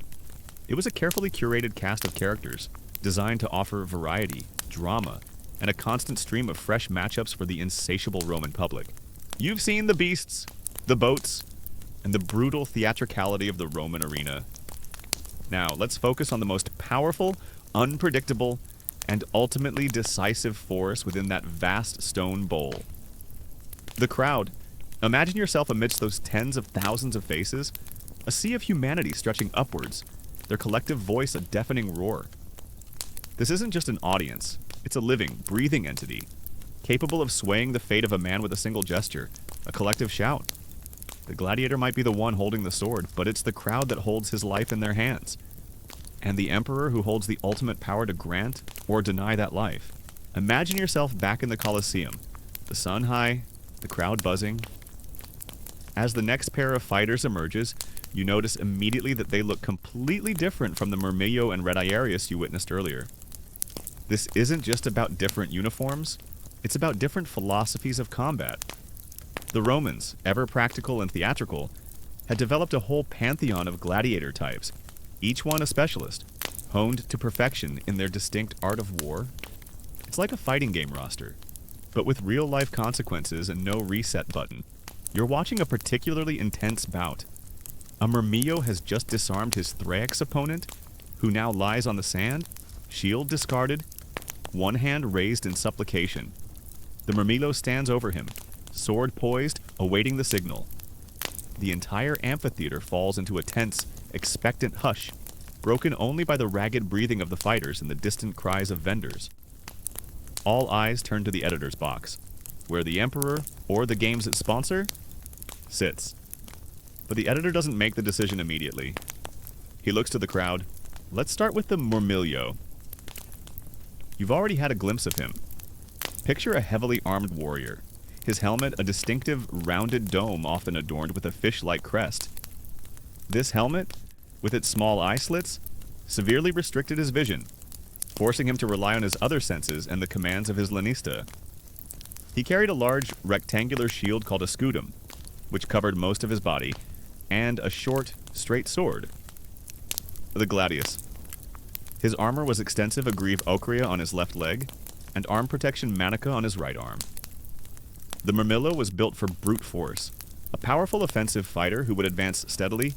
It was a carefully curated cast of characters, designed to offer variety, drama, and a constant stream of fresh matchups for the insatiable Roman public. You've seen the beasts, the boats, and the brutal theatricality of the Roman arena. Now, let's focus on the most powerful, unpredictable, and ultimately decisive force within that vast stone bowl. The crowd. Imagine yourself amidst those tens of thousands of faces, a sea of humanity stretching upwards, their collective voice a deafening roar. This isn't just an audience, it's a living, breathing entity, capable of swaying the fate of a man with a single gesture, a collective shout. The gladiator might be the one holding the sword, but it's the crowd that holds his life in their hands, and the emperor who holds the ultimate power to grant or deny that life. Imagine yourself back in the Colosseum, the sun high, the crowd buzzing. As the next pair of fighters emerges, you notice immediately that they look completely different from the Myrmillo and Red Iarius you witnessed earlier. This isn't just about different uniforms, it's about different philosophies of combat. The Romans, ever practical and theatrical, had developed a whole pantheon of gladiator types, each one a specialist, honed to perfection in their distinct art of war. It's like a fighting game roster, but with real-life consequences and no reset button. You're watching a particularly intense bout. A Murmillo has just disarmed his Thrax opponent, who now lies on the sand, shield discarded, one hand raised in supplication. The Murmillo stands over him, sword poised, awaiting the signal. The entire amphitheater falls into a tense, expectant hush, broken only by the ragged breathing of the fighters and the distant cries of vendors. All eyes turn to the editor's box, where the Emperor, or the game's sponsor, sits. But the editor doesn't make the decision immediately. He looks to the crowd. Let's start with the Murmillo. You've already had a glimpse of him. Picture a heavily armed warrior. His helmet a distinctive rounded dome often adorned with a fish-like crest. This helmet, with its small eye slits, severely restricted his vision, forcing him to rely on his other senses and the commands of his lanista. He carried a large rectangular shield called a scudum, which covered most of his body, and a short, straight sword, the gladius. His armor was extensive agrieve ochria on his left leg, and arm protection manica on his right arm. The Murmillo was built for brute force, a powerful offensive fighter who would advance steadily,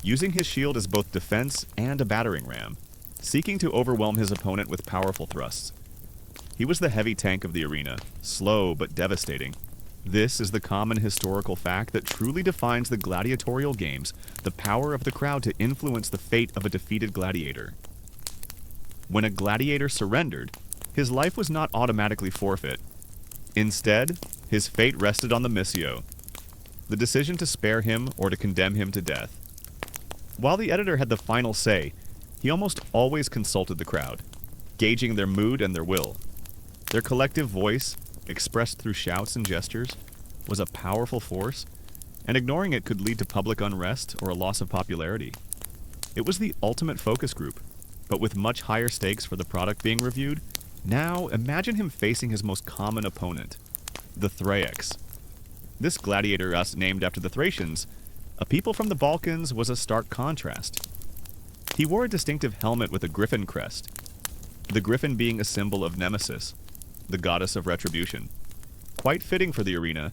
using his shield as both defense and a battering ram, seeking to overwhelm his opponent with powerful thrusts. He was the heavy tank of the arena, slow but devastating. This is the common historical fact that truly defines the gladiatorial games, the power of the crowd to influence the fate of a defeated gladiator. When a gladiator surrendered, his life was not automatically forfeit. Instead, his fate rested on the missio, the decision to spare him or to condemn him to death. While the editor had the final say, he almost always consulted the crowd, gauging their mood and their will. Their collective voice, expressed through shouts and gestures, was a powerful force, and ignoring it could lead to public unrest or a loss of popularity. It was the ultimate focus group, but with much higher stakes for the product being reviewed. Now, imagine him facing his most common opponent, the Thrax. This gladiator, named after the Thracians, a people from the Balkans, was a stark contrast. He wore a distinctive helmet with a griffin crest, the griffin being a symbol of Nemesis, the goddess of retribution. Quite fitting for the arena.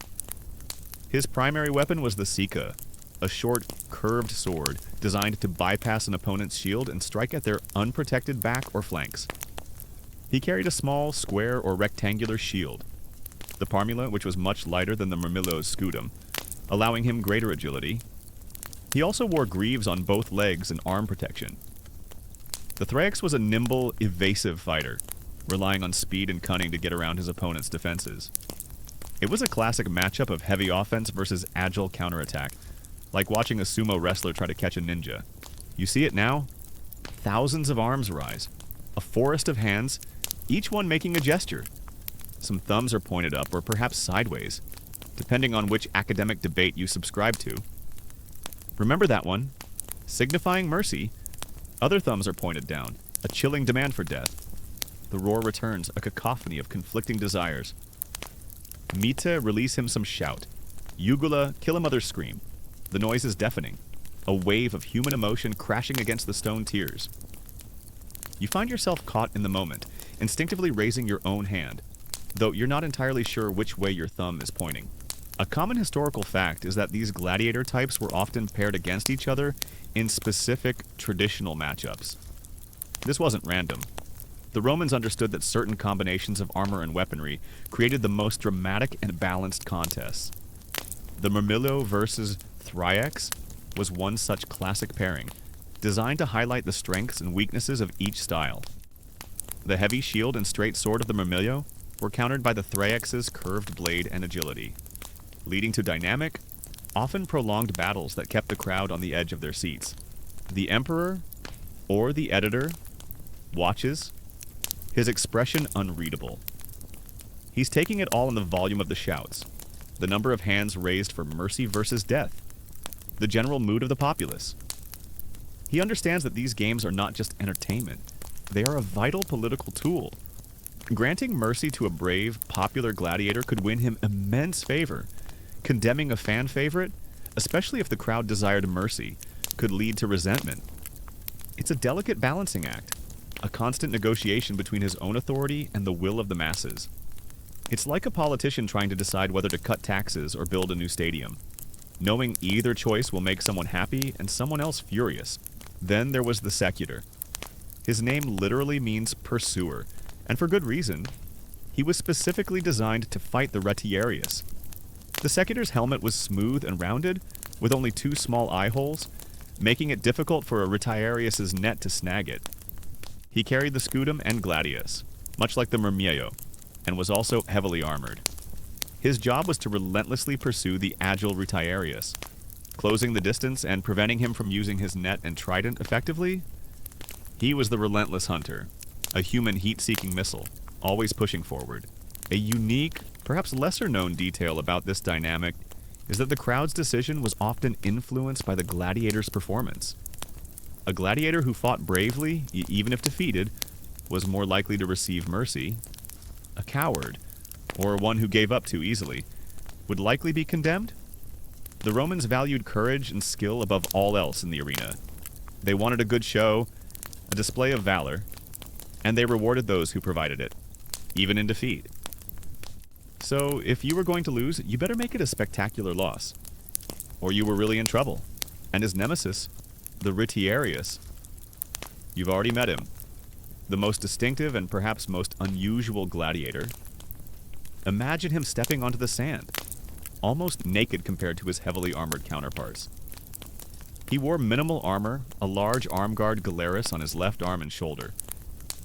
His primary weapon was the Sika, a short, curved sword designed to bypass an opponent's shield and strike at their unprotected back or flanks. He carried a small, square, or rectangular shield, the Parmula, which was much lighter than the Murmillo's scudum, allowing him greater agility. He also wore greaves on both legs and arm protection. The Thrax was a nimble, evasive fighter, relying on speed and cunning to get around his opponent's defenses. It was a classic matchup of heavy offense versus agile counterattack, like watching a sumo wrestler try to catch a ninja. You see it now? Thousands of arms rise, a forest of hands, each one making a gesture. Some thumbs are pointed up or perhaps sideways, depending on which academic debate you subscribe to. Remember that one? Signifying mercy. Other thumbs are pointed down, a chilling demand for death. The roar returns, a cacophony of conflicting desires. Mite, release him some shout. Ugula, kill a mother's scream. The noise is deafening, a wave of human emotion crashing against the stone tiers. You find yourself caught in the moment, instinctively raising your own hand, though you're not entirely sure which way your thumb is pointing. A common historical fact is that these gladiator types were often paired against each other in specific traditional matchups. This wasn't random. The Romans understood that certain combinations of armor and weaponry created the most dramatic and balanced contests. The Murmillo versus Thrax was one such classic pairing, designed to highlight the strengths and weaknesses of each style. The heavy shield and straight sword of the Murmillo were countered by the Thrax's curved blade and agility, leading to dynamic, often prolonged battles that kept the crowd on the edge of their seats. The Emperor, or the editor, watches, his expression unreadable. He's taking it all in the volume of the shouts, the number of hands raised for mercy versus death, the general mood of the populace. He understands that these games are not just entertainment, they are a vital political tool. Granting mercy to a brave, popular gladiator could win him immense favor. Condemning a fan favorite, especially if the crowd desired mercy, could lead to resentment. It's a delicate balancing act, a constant negotiation between his own authority and the will of the masses. It's like a politician trying to decide whether to cut taxes or build a new stadium, knowing either choice will make someone happy and someone else furious. Then there was the Secutor. His name literally means pursuer, and for good reason. He was specifically designed to fight the Retiarius. The Secutor's helmet was smooth and rounded, with only 2 small eye holes, making it difficult for a Retiarius's net to snag it. He carried the Scudum and Gladius, much like the Murmillo, and was also heavily armored. His job was to relentlessly pursue the agile Retiarius, closing the distance and preventing him from using his net and trident effectively. He was the relentless hunter, a human heat-seeking missile, always pushing forward. A unique, perhaps lesser-known detail about this dynamic is that the crowd's decision was often influenced by the gladiator's performance. A gladiator who fought bravely, even if defeated, was more likely to receive mercy. A coward, or one who gave up too easily, would likely be condemned. The Romans valued courage and skill above all else in the arena. They wanted a good show, a display of valor, and they rewarded those who provided it, even in defeat. So, if you were going to lose, you better make it a spectacular loss, or you were really in trouble. And his nemesis, the Retiarius, you've already met him, the most distinctive and perhaps most unusual gladiator. Imagine him stepping onto the sand, almost naked compared to his heavily armored counterparts. He wore minimal armor, a large arm guard Galeris on his left arm and shoulder,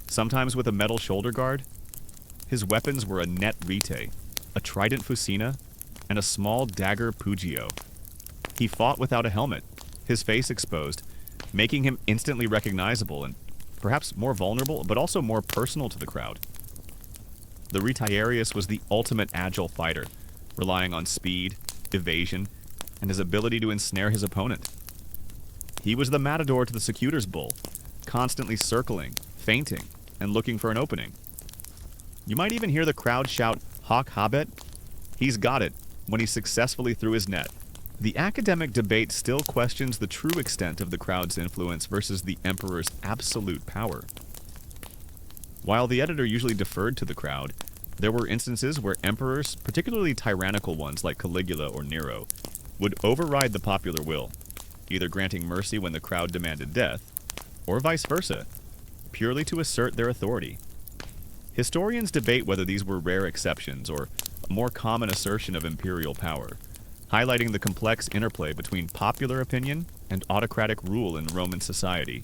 sometimes with a metal shoulder guard. His weapons were a net rete, a trident fusina, and a small dagger pugio. He fought without a helmet, his face exposed, making him instantly recognizable and perhaps more vulnerable, but also more personal to the crowd. The Retiarius was the ultimate agile fighter, relying on speed, evasion, and his ability to ensnare his opponent. He was the matador to the Secutor's bull, constantly circling, feinting, and looking for an opening. You might even hear the crowd shout, "Hoc habet?" He's got it, when he successfully threw his net. The academic debate still questions the true extent of the crowd's influence versus the emperor's absolute power. While the editor usually deferred to the crowd, there were instances where emperors, particularly tyrannical ones like Caligula or Nero, would override the popular will, either granting mercy when the crowd demanded death, or vice versa, purely to assert their authority. Historians debate whether these were rare exceptions or a more common assertion of imperial power, highlighting the complex interplay between popular opinion and autocratic rule in Roman society.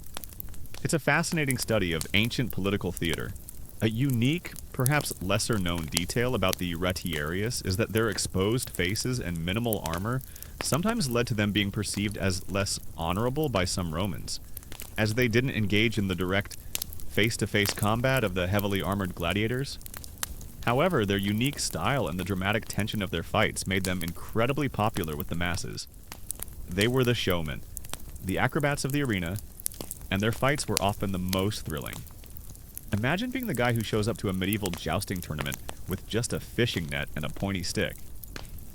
It's a fascinating study of ancient political theater. A unique, perhaps lesser-known detail about the Retiarius is that their exposed faces and minimal armor sometimes led to them being perceived as less honorable by some Romans, as they didn't engage in the direct face-to-face combat of the heavily armored gladiators. However, their unique style and the dramatic tension of their fights made them incredibly popular with the masses. They were the showmen, the acrobats of the arena, and their fights were often the most thrilling. Imagine being the guy who shows up to a medieval jousting tournament with just a fishing net and a pointy stick.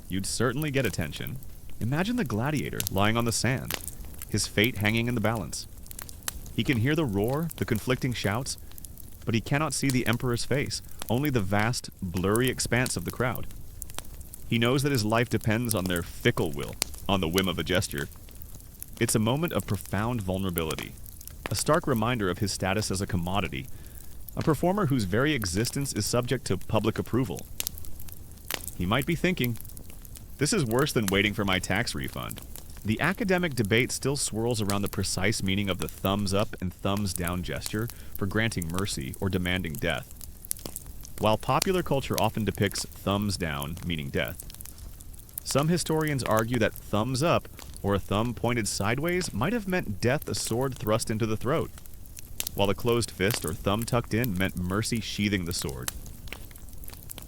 You'd certainly get attention. Imagine the gladiator lying on the sand, his fate hanging in the balance. He can hear the roar, the conflicting shouts, but he cannot see the emperor's face, only the vast, blurry expanse of the crowd. He knows that his life depends on their fickle will, on the whim of a gesture. It's a moment of profound vulnerability, a stark reminder of his status as a commodity, a performer whose very existence is subject to public approval. He might be thinking, "This is worse than waiting for my tax refund." The academic debate still swirls around the precise meaning of the thumbs up and thumbs down gesture for granting mercy or demanding death. While popular culture often depicts thumbs down, meaning death, some historians argue that thumbs up, or a thumb pointed sideways, might have meant death, a sword thrust into the throat, while a closed fist or thumb tucked in meant mercy sheathing the sword.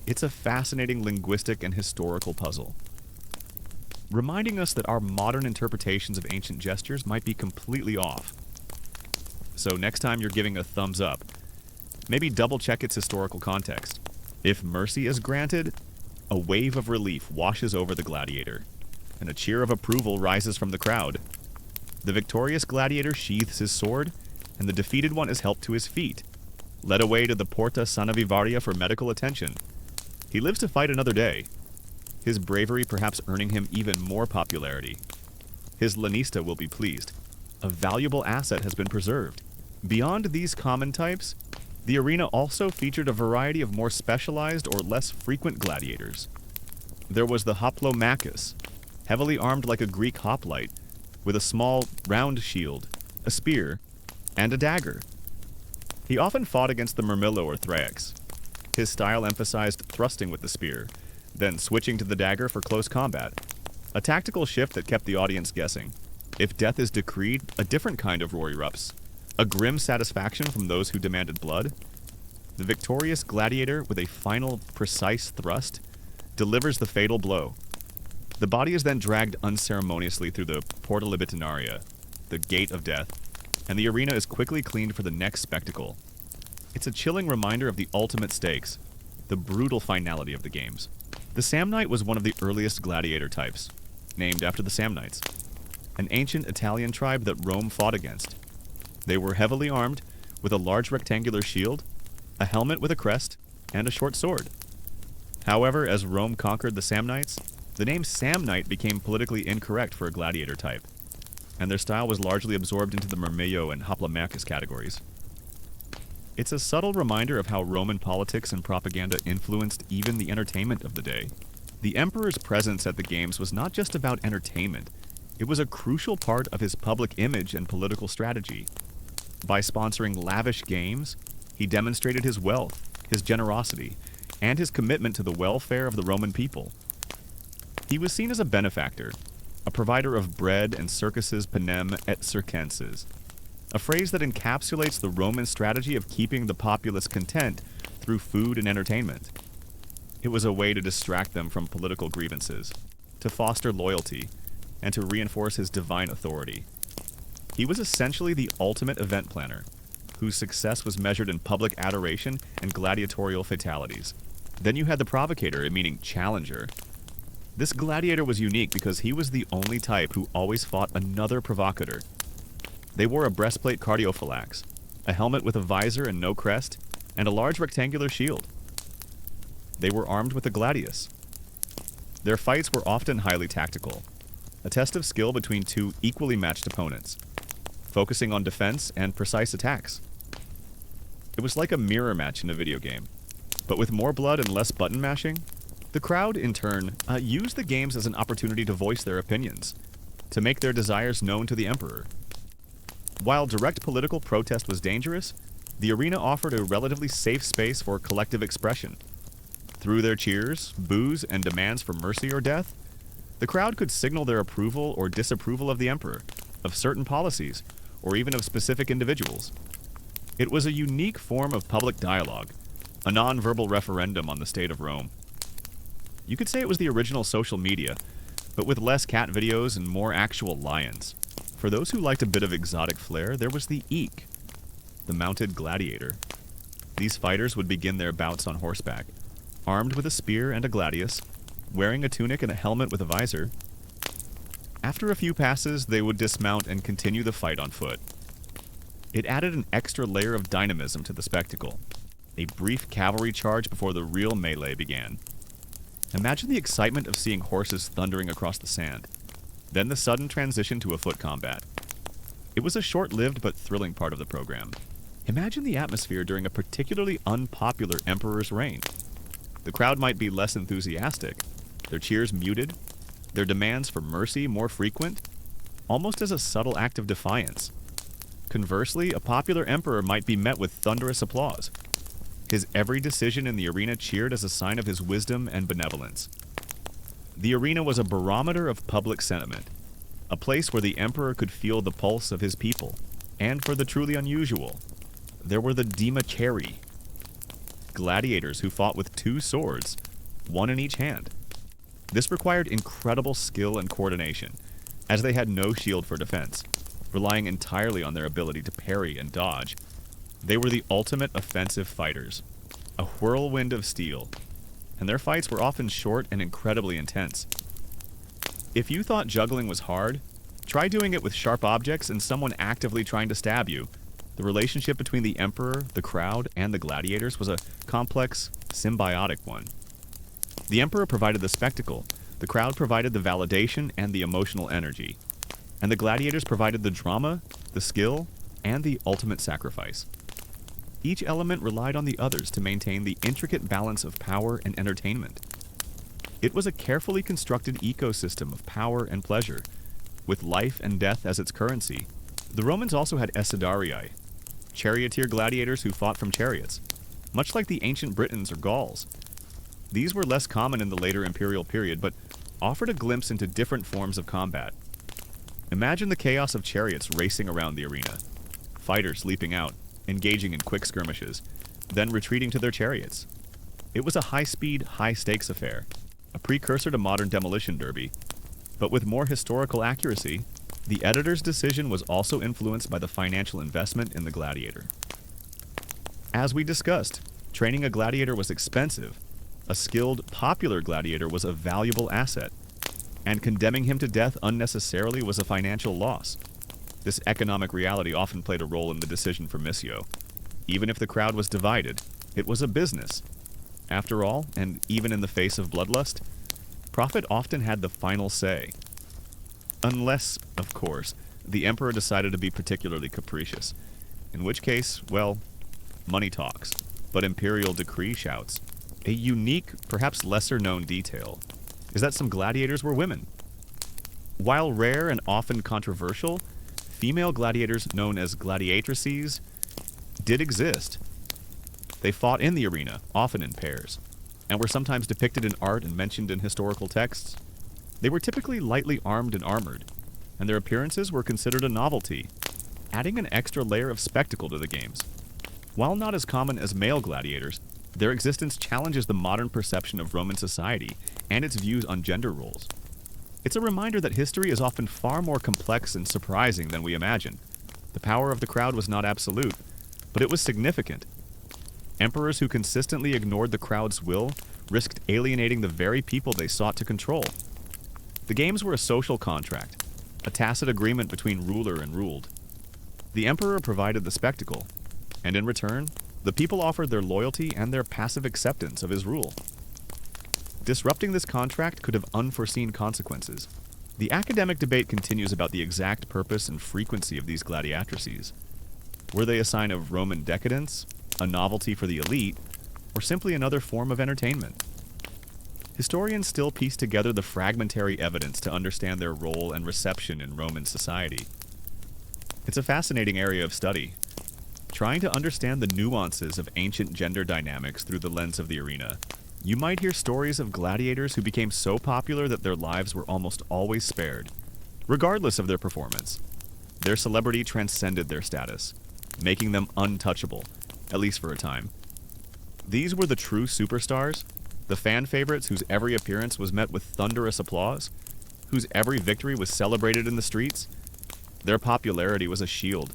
It's a fascinating linguistic and historical puzzle, reminding us that our modern interpretations of ancient gestures might be completely off. So next time you're giving a thumbs up, maybe double-check its historical context. If mercy is granted, a wave of relief washes over the gladiator. and a cheer of approval rises from the crowd. The victorious gladiator sheathes his sword, and the defeated one is helped to his feet, led away to the Porta Sana Vivaria for medical attention. He lives to fight another day, his bravery perhaps earning him even more popularity. His lanista will be pleased. A valuable asset has been preserved. Beyond these common types, the arena also featured a variety of more specialized or less frequent gladiators. There was the Hoplomachus, heavily armed like a Greek hoplite, with a small, round shield, a spear, and a dagger. He often fought against the Murmillo or Thrax. His style emphasized thrusting with the spear, then switching to the dagger for close combat, a tactical shift that kept the audience guessing. If death is decreed, a different kind of roar erupts, a grim satisfaction from those who demanded blood. The victorious gladiator, with a final, precise thrust, delivers the fatal blow. The body is then dragged unceremoniously through the Porta Libitinaria, the gate of death, and the arena is quickly cleaned for the next spectacle. It's a chilling reminder of the ultimate stakes, the brutal finality of the games. The Samnite was one of the earliest gladiator types, named after the Samnites, an ancient Italian tribe that Rome fought against. They were heavily armed, with a large rectangular shield, a helmet with a crest, and a short sword. However, as Rome conquered the Samnites, the name Samnite became politically incorrect for a gladiator type, and their style was largely absorbed into the Murmillo and Hoplomachus categories. It's a subtle reminder of how Roman politics and propaganda influenced even the entertainment of the day. The emperor's presence at the games was not just about entertainment, it was a crucial part of his public image and political strategy. By sponsoring lavish games, he demonstrated his wealth, his generosity, and his commitment to the welfare of the Roman people. He was seen as a benefactor, a provider of bread and circuses panem et circenses, a phrase that encapsulates the Roman strategy of keeping the populace content through food and entertainment. It was a way to distract them from political grievances, to foster loyalty, and to reinforce his divine authority. He was essentially the ultimate event planner, whose success was measured in public adoration and gladiatorial fatalities. Then you had the provocator, meaning challenger. This gladiator was unique because he was the only type who always fought another provocateur. They wore a breastplate cardiophylax, a helmet with a visor and no crest, and a large rectangular shield. They were armed with a gladius. Their fights were often highly tactical, a test of skill between two equally matched opponents, focusing on defense and precise attacks. It was like a mirror match in a video game, but with more blood and less button mashing. The crowd, in turn, used the games as an opportunity to voice their opinions, to make their desires known to the emperor. While direct political protest was dangerous, the arena offered a relatively safe space for collective expression. Through their cheers, boos, and demands for mercy or death, the crowd could signal their approval or disapproval of the emperor, of certain policies, or even of specific individuals. It was a unique form of public dialogue, a non-verbal referendum on the state of Rome. You could say it was the original social media, but with less cat videos and more actual lions. For those who liked a bit of exotic flair, there was the eek, the mounted gladiator. These fighters would begin their bouts on horseback, armed with a spear and a gladius, wearing a tunic and a helmet with a visor. After a few passes, they would dismount and continue the fight on foot. It added an extra layer of dynamism to the spectacle, a brief cavalry charge before the real melee began. Imagine the excitement of seeing horses thundering across the sand, then the sudden transition to a foot combat. It was a short-lived but thrilling part of the program. Imagine the atmosphere during a particularly unpopular emperor's reign. The crowd might be less enthusiastic, their cheers muted, their demands for mercy more frequent, almost as a subtle act of defiance. Conversely, a popular emperor might be met with thunderous applause. His every decision in the arena cheered as a sign of his wisdom and benevolence. The arena was a barometer of public sentiment, a place where the emperor could feel the pulse of his people. And for the truly unusual, there were the Dimacheri, gladiators who fought with two swords, one in each hand. This required incredible skill and coordination, as they had no shield for defense, relying entirely on their ability to parry and dodge. They were the ultimate offensive fighters, a whirlwind of steel, and their fights were often short and incredibly intense. If you thought juggling was hard, try doing it with sharp objects and someone actively trying to stab you. The relationship between the emperor, the crowd, and the gladiators was a complex, symbiotic one. The emperor provided the spectacle, the crowd provided the validation and the emotional energy, and the gladiators provided the drama, the skill, and the ultimate sacrifice. Each element relied on the others to maintain the intricate balance of power and entertainment. It was a carefully constructed ecosystem of power and pleasure, with life and death as its currency. The Romans also had Essidarii, charioteer gladiators who fought from chariots, much like the ancient Britons or Gauls. These were less common in the later imperial period, but offered a glimpse into different forms of combat. Imagine the chaos of chariots racing around the arena, fighters leaping out, engaging in quick skirmishes, then retreating to their chariots. It was a high-speed, high-stakes affair, a precursor to modern demolition derby, but with more historical accuracy. The editor's decision was also influenced by the financial investment in the gladiator. As we discussed, training a gladiator was expensive. A skilled, popular gladiator was a valuable asset, and condemning him to death unnecessarily was a financial loss. This economic reality often played a role in the decision for Missio. Even if the crowd was divided, it was a business. After all, and even in the face of bloodlust, profit often had the final say. Unless, of course, the emperor decided to be particularly capricious, in which case, well, money talks, but imperial decree shouts. A unique, perhaps lesser-known detail is that some gladiators were women. While rare and often controversial, female gladiators known as gladiatrices did exist. They fought in the arena, often in pairs, and were sometimes depicted in art and mentioned in historical texts. They were typically lightly armed and armored, and their appearances were considered a novelty, adding an extra layer of spectacle to the games. While not as common as male gladiators, their existence challenges the modern perception of Roman society and its views on gender roles. It's a reminder that history is often far more complex and surprising than we imagine. The power of the crowd was not absolute, but it was significant. Emperors who consistently ignored the crowd's will risked alienating the very people they sought to control. The games were a social contract, a tacit agreement between ruler and ruled. The emperor provided the spectacle, and in return, the people offered their loyalty and their passive acceptance of his rule. Disrupting this contract could have unforeseen consequences. The academic debate continues about the exact purpose and frequency of these gladiatrices. Were they a sign of Roman decadence, a novelty for the elite, or simply another form of entertainment? Historians still piece together the fragmentary evidence to understand their role and reception in Roman society. It's a fascinating area of study, trying to understand the nuances of ancient gender dynamics through the lens of the arena. You might hear stories of gladiators who became so popular that their lives were almost always spared, regardless of their performance. Their celebrity transcended their status, making them untouchable, at least for a time. These were the true superstars, the fan favorites whose every appearance was met with thunderous applause, whose every victory was celebrated in the streets. Their popularity was a shield,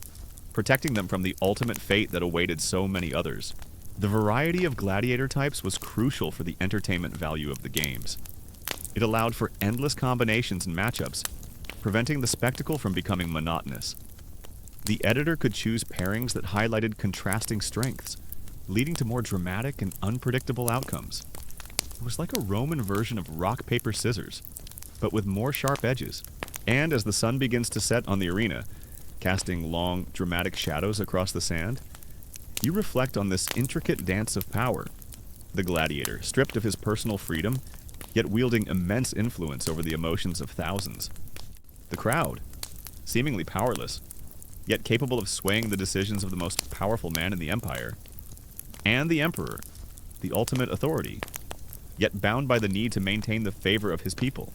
protecting them from the ultimate fate that awaited so many others. The variety of gladiator types was crucial for the entertainment value of the games. It allowed for endless combinations and matchups, preventing the spectacle from becoming monotonous. The editor could choose pairings that highlighted contrasting strengths, leading to more dramatic and unpredictable outcomes. It was like a Roman version of rock, paper, scissors, but with more sharp edges. And as the sun begins to set on the arena, casting long, dramatic shadows across the sand, you reflect on this intricate dance of power. The gladiator, stripped of his personal freedom, yet wielding immense influence over the emotions of thousands. The crowd, seemingly powerless, yet capable of swaying the decisions of the most powerful man in the empire. And the emperor, the ultimate authority, yet bound by the need to maintain the favor of his people.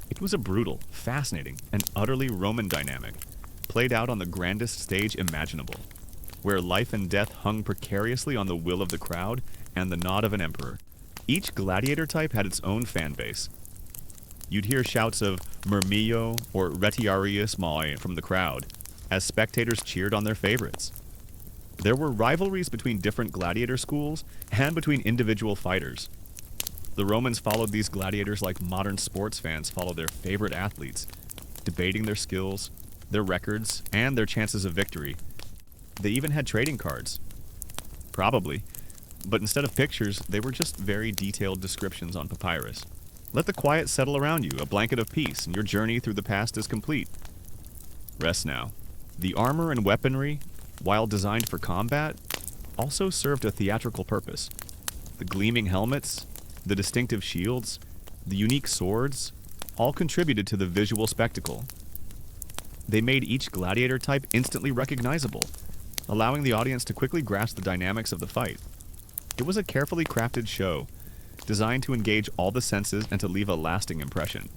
It was a brutal, fascinating, and utterly Roman dynamic, played out on the grandest stage imaginable, where life and death hung precariously on the will of the crowd and the nod of an emperor. Each gladiator type had its own fan base. You'd hear shouts of Murmillo or Retiarius Mai from the crowd, as spectators cheered on their favorites. There were rivalries between different gladiator schools and between individual fighters. The Romans followed these gladiators like modern sports fans follow their favorite athletes, debating their skills, their records, and their chances of victory. They even had trading cards. Probably. But instead of pictures, they were just very detailed descriptions on papyrus. Let the quiet settle around you, a blanket of peace, and your journey through the past is complete. Rest now. The armor and weaponry, while designed for combat, also served a theatrical purpose. The gleaming helmets, the distinctive shields, the unique swords, all contributed to the visual spectacle. They made each gladiator type instantly recognizable, allowing the audience to quickly grasp the dynamics of the fight. It was a carefully crafted show, designed to engage all the senses and to leave a lasting impression.